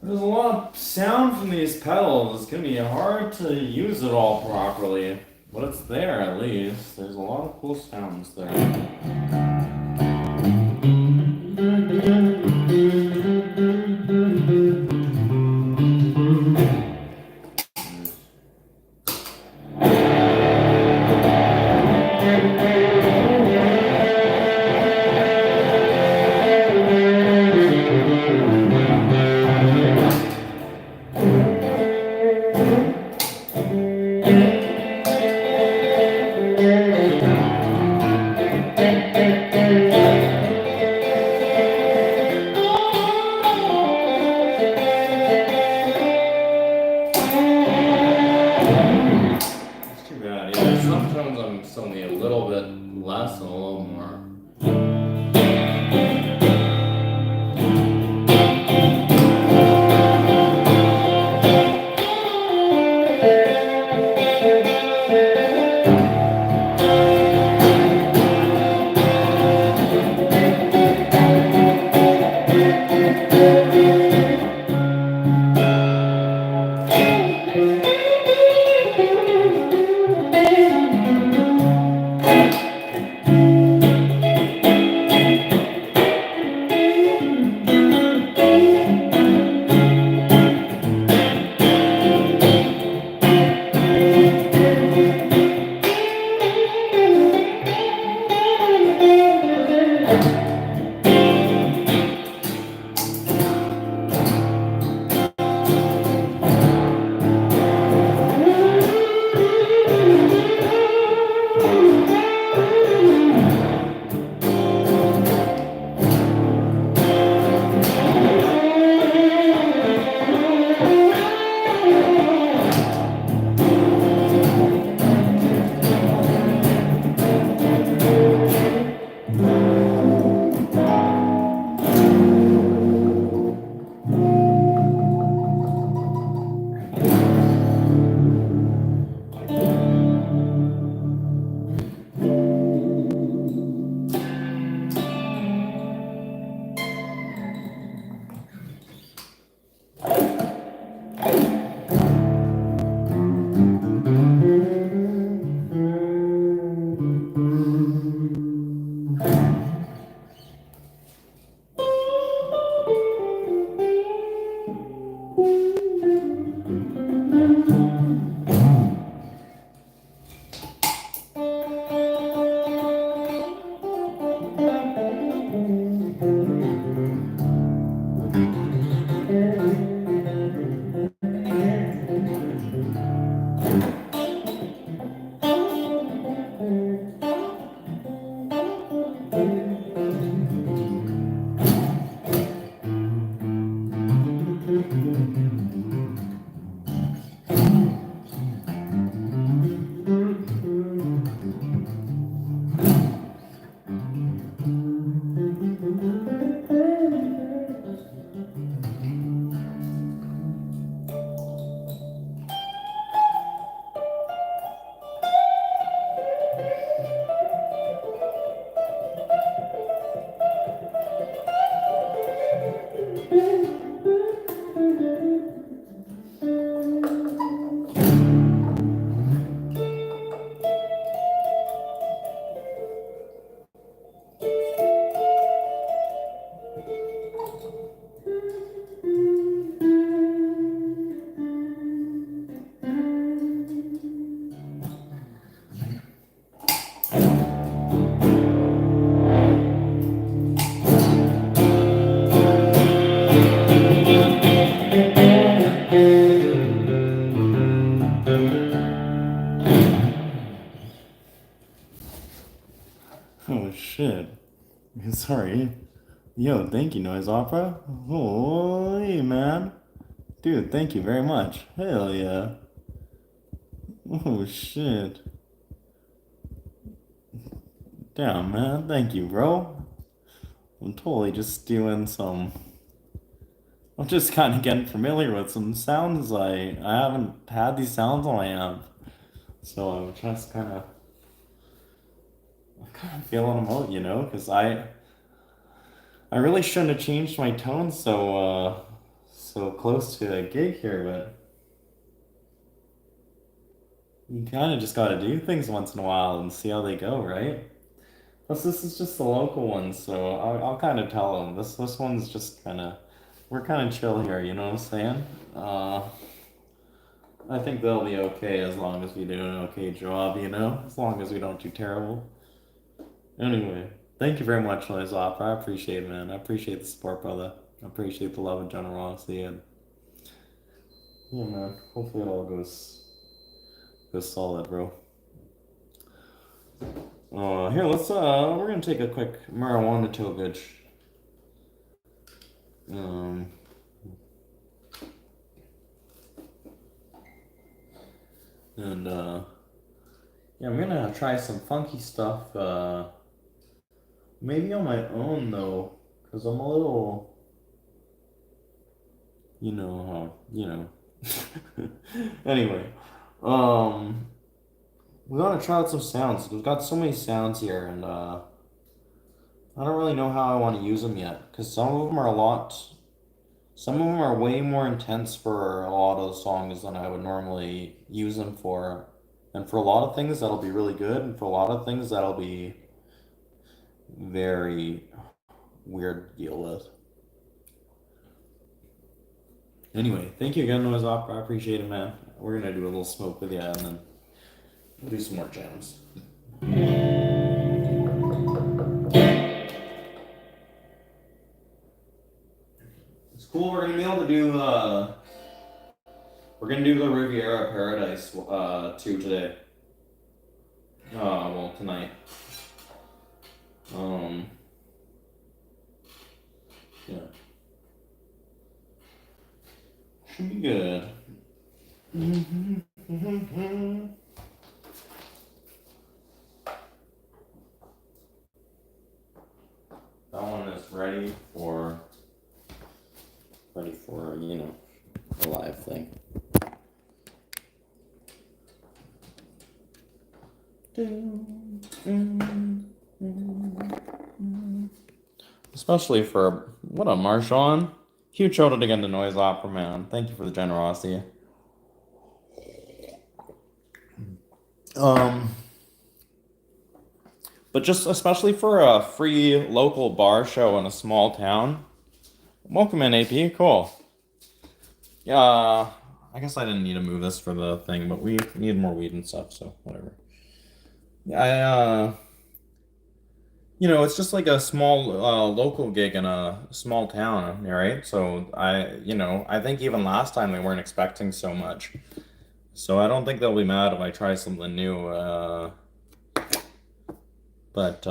There's a lot of sound from these pedals. It's gonna be hard to use it all properly, but it's there at least. There's a lot of cool sounds there. Sorry. Yo, thank you, Noise Opera. Holy man. Dude, thank you very much. Hell yeah. Oh shit. Damn, man. Thank you, bro. I'm totally just doing some. I'm just kind of getting familiar with some sounds. I haven't had these sounds on my amp, so I'm just kind of feeling them out, because I really shouldn't have changed my tone so close to a gig here, but you kind of just got to do things once in a while and see how they go, right? Plus, this is just the local one, so I'll kind of tell them this one's just we're kind of chill here, you know what I'm saying? Uh, I think they'll be okay as long as we do an okay job, as long as we don't do terrible. Anyway, thank you very much, Noise Opera. I appreciate it, man. I appreciate the support, brother. I appreciate the love and generosity, and yeah, man. Hopefully it all goes solid, bro. Here, we're gonna take a quick marijuana togage. Um, and yeah, I'm gonna try some funky stuff. Maybe on my own though, cause I'm a little, you know. Anyway, um, we want to try out some sounds. We've got so many sounds here, and I don't really know how I want to use them yet, because some of them are way more intense for a lot of the songs than I would normally use them for. And for a lot of things, that'll be really good, and for a lot of things, that'll be very weird to deal with. Anyway, thank you again, Noise Opera. I appreciate it, man. We're gonna do a little smoke with you, and then we'll do some more jams. It's cool. We're gonna do the Riviera Paradise 2 today. Well, tonight. Um, yeah, should be good. That one is ready for a live thing. Especially for what up, Marshawn? Huge shout out again to Noise Opera, man. Thank you for the generosity. But just especially for a free local bar show in a small town. Welcome in, AP. Cool. Yeah, I guess I didn't need to move this for the thing, but we need more weed and stuff, so whatever. Yeah, it's just like a small local gig in a small town, right? So I think even last time they weren't expecting so much. So I don't think they'll be mad if I try something new. But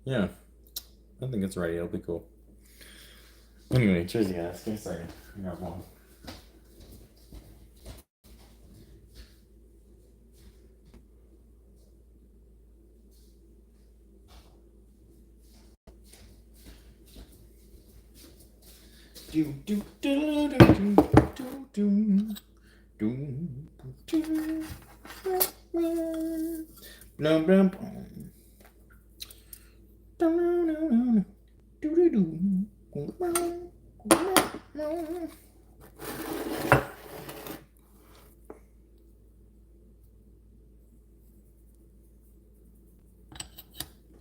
yeah, I think it's ready. It'll be cool. Anyway, cheers, you guys. Give me a second. I got one. Do do do do do do do do do. Blah blah blah. Do do do.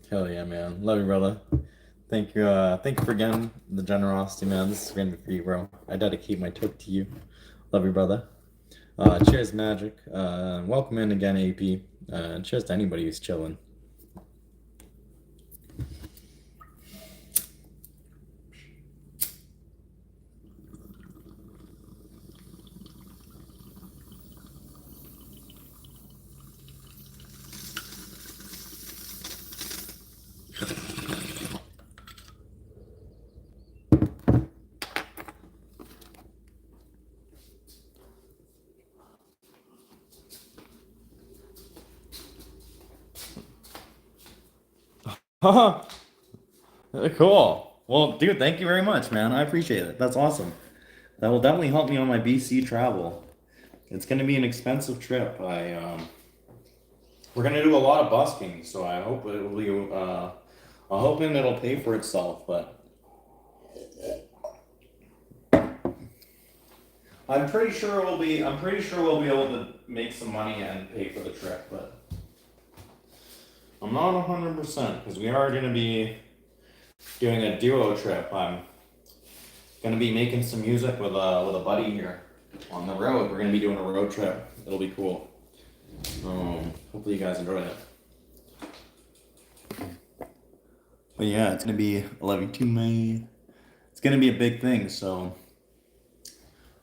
Hell yeah, man. Love you, brother. Thank you for again the generosity, man. This is gonna be for you, bro. I dedicate my toke to you. Love you, brother. Cheers, Magic. Welcome in again, AP. Cheers to anybody who's chilling. Haha. Cool. Well, dude, thank you very much, man. I appreciate it. That's awesome. That will definitely help me on my BC travel. It's gonna be an expensive trip. We're gonna do a lot of busking, so I hope it will be. I'm hoping it'll pay for itself, but I'm pretty sure we'll be. I'm pretty sure we'll be able to make some money and pay for the trip, but I'm not 100% because we are gonna be doing a duo trip. I'm gonna be making some music with a buddy here on the road. We're gonna be doing a road trip. It'll be cool. Hopefully you guys enjoy it. But yeah, it's gonna be 11 May. It's gonna be a big thing, so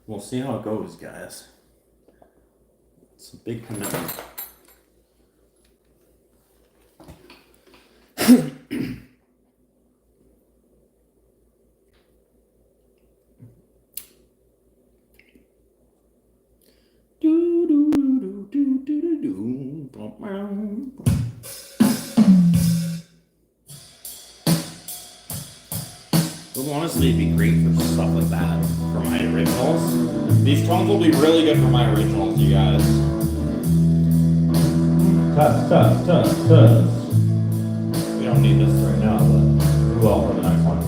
we'll see how it goes, guys. It's a big commitment. Well, honestly, it'd be great for stuff like that for my originals. These tones will be really good for my originals, you guys. Test. We don't need this right now, but we will for the next one.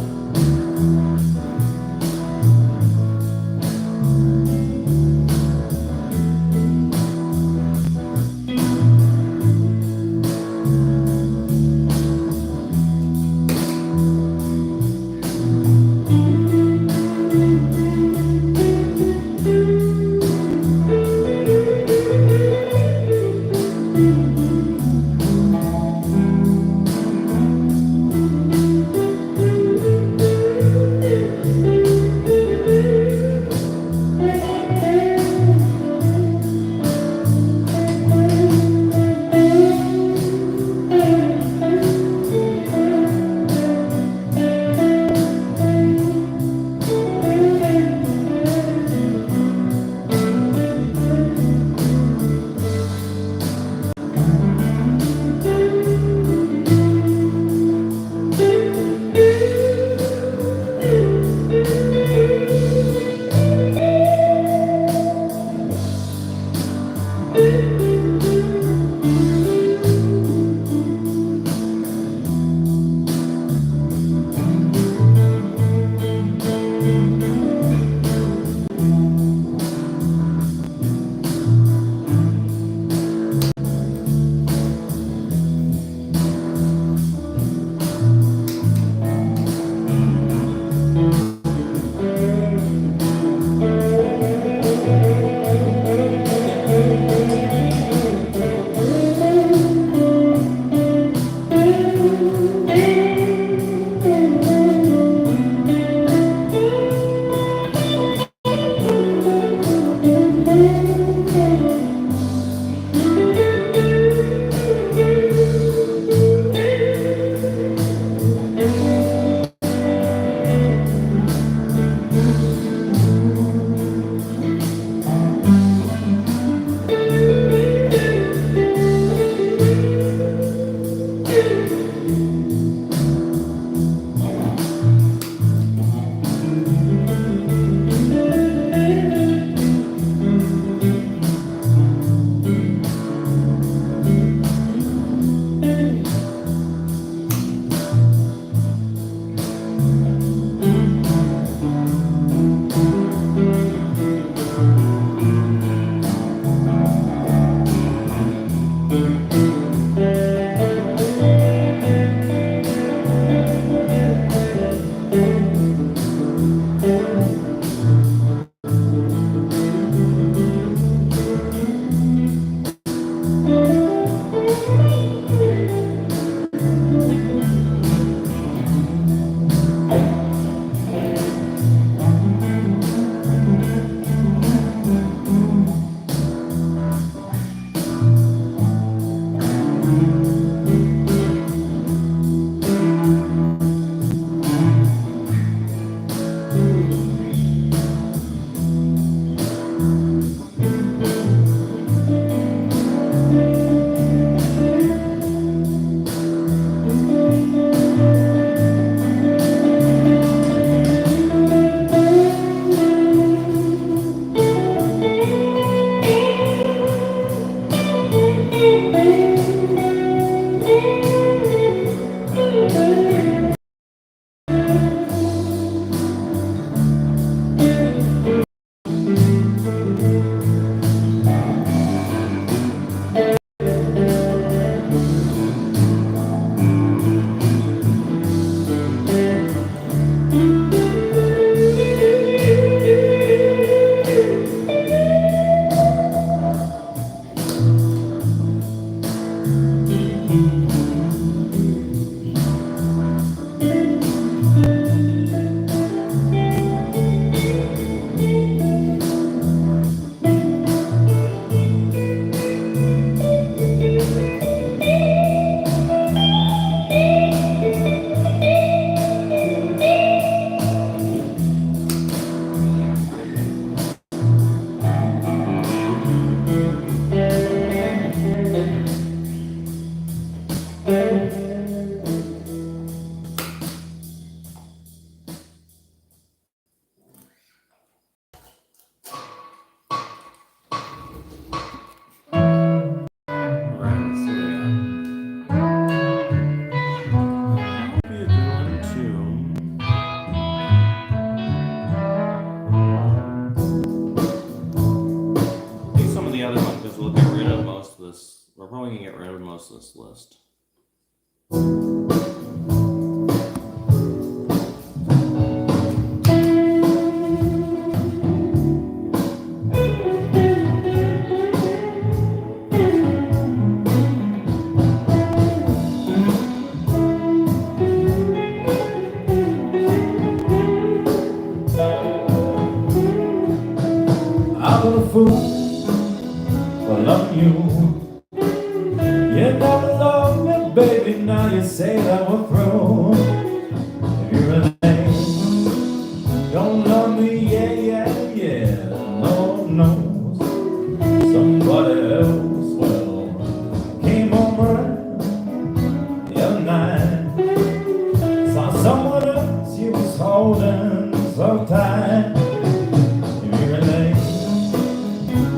this. We're probably gonna get rid of most of this list. I'm a fool for loving you. You never loved me, baby. Now you say that we're through. If you really don't love me, yeah, yeah, yeah. Lord knows somebody else will. Came home early the other night. Saw someone else you was holding so tight.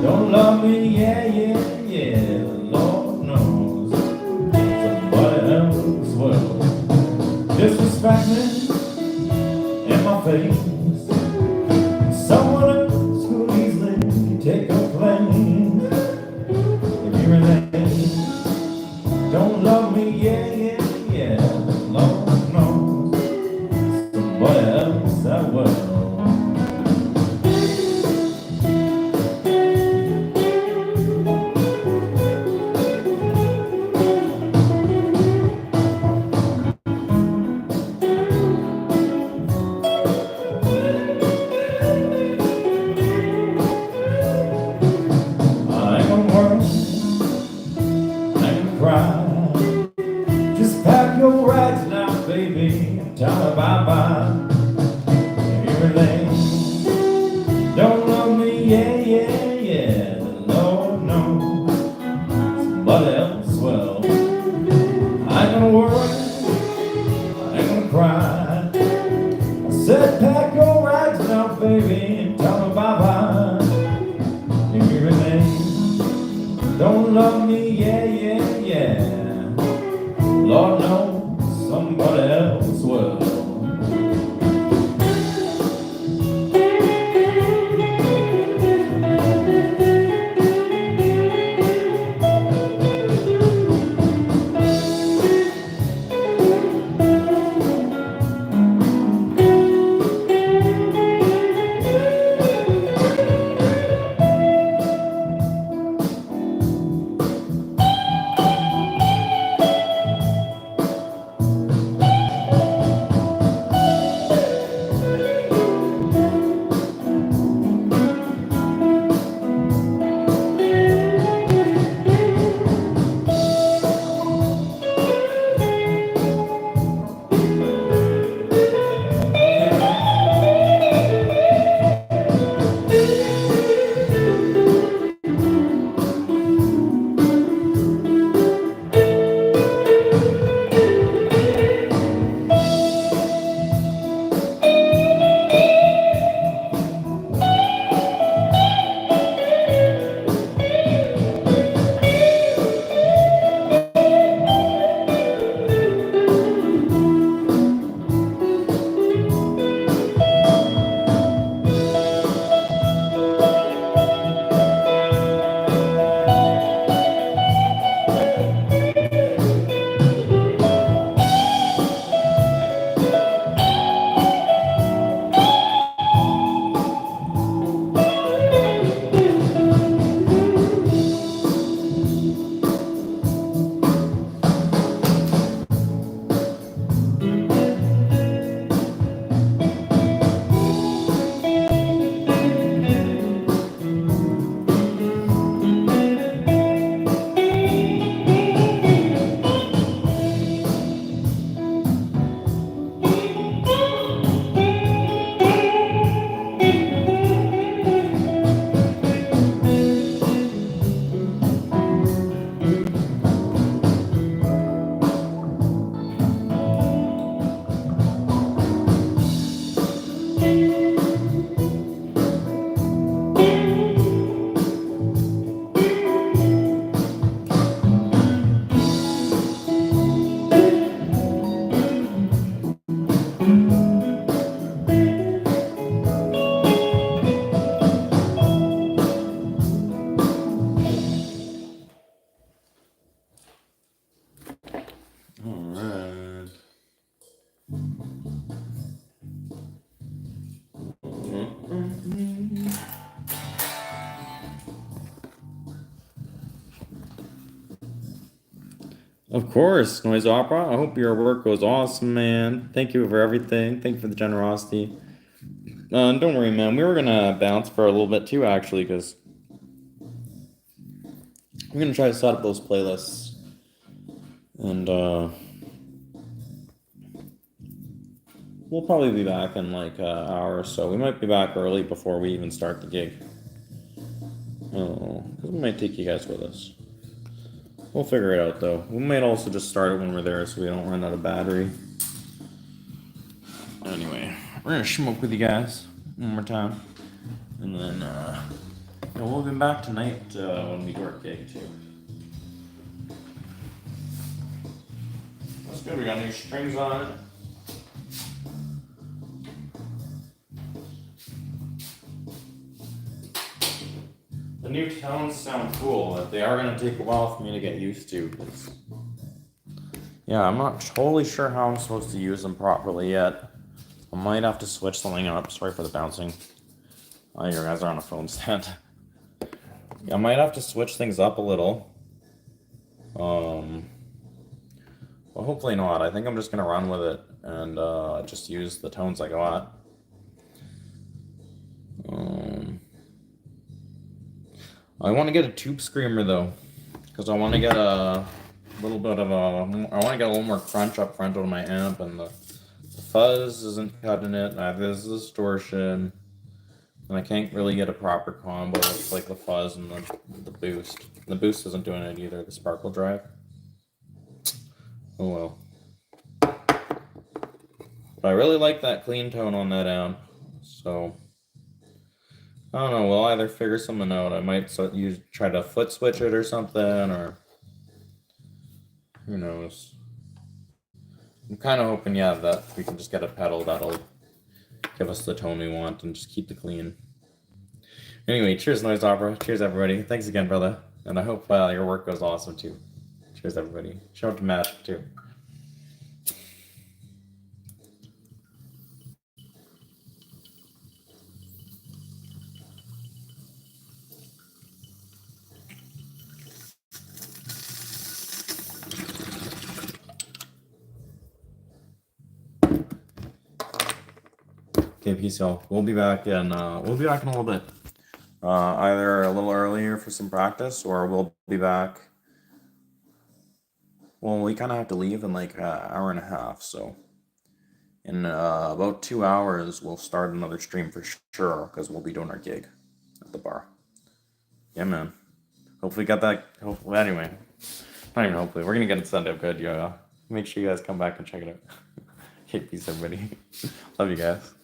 Don't love me, yeah, yeah, yeah. Lord knows somebody else will. Just Of course, Noise Opera. I hope your work goes awesome, man. Thank you for everything. Thank you for the generosity. Don't worry, man. We were gonna bounce for a little bit too, actually, because I'm gonna try to set up those playlists, and we'll probably be back in like an hour or so. We might be back early before we even start the gig. Oh, we might take you guys with us. We'll figure it out though. We might also just start it when we're there so we don't run out of battery. Anyway, we're gonna smoke with you guys one more time. And then we'll be back tonight when we do our gig too. That's good, we got new strings on it. The new tones sound cool, but they are going to take a while for me to get used to. Yeah, I'm not totally sure how I'm supposed to use them properly yet. I might have to switch something up. Sorry for the bouncing. Oh, you guys are on a phone stand. Yeah, I might have to switch things up a little. Well, hopefully not. I think I'm just going to run with it and just use the tones I got. I want to get a tube screamer though, because I want to get a little bit of I want to get a little more crunch up front on my amp, and the fuzz isn't cutting it. There's distortion, and I can't really get a proper combo with like the fuzz and the boost. The boost isn't doing it either. The sparkle drive. Oh well. But I really like that clean tone on that amp, so. I don't know, we'll either figure something out. I might try to foot switch it or something, or who knows. I'm kind of hoping, yeah, that we can just get a pedal that'll give us the tone we want and just keep the clean. Anyway, cheers, Noise Opera. Cheers, everybody. Thanks again, brother. And I hope your work goes awesome, too. Cheers, everybody. Shout out to Matt, too. Okay, peace, y'all. We'll be back in a little bit. Either a little earlier for some practice, or we'll be back. Well, we kind of have to leave in like an hour and a half, so in about 2 hours we'll start another stream for sure, because we'll be doing our gig at the bar. Yeah, man. Hopefully got that. Hopefully, anyway, not even hopefully. We're gonna get it set up good, yeah. Make sure you guys come back and check it out. Okay, peace, everybody. Love you guys.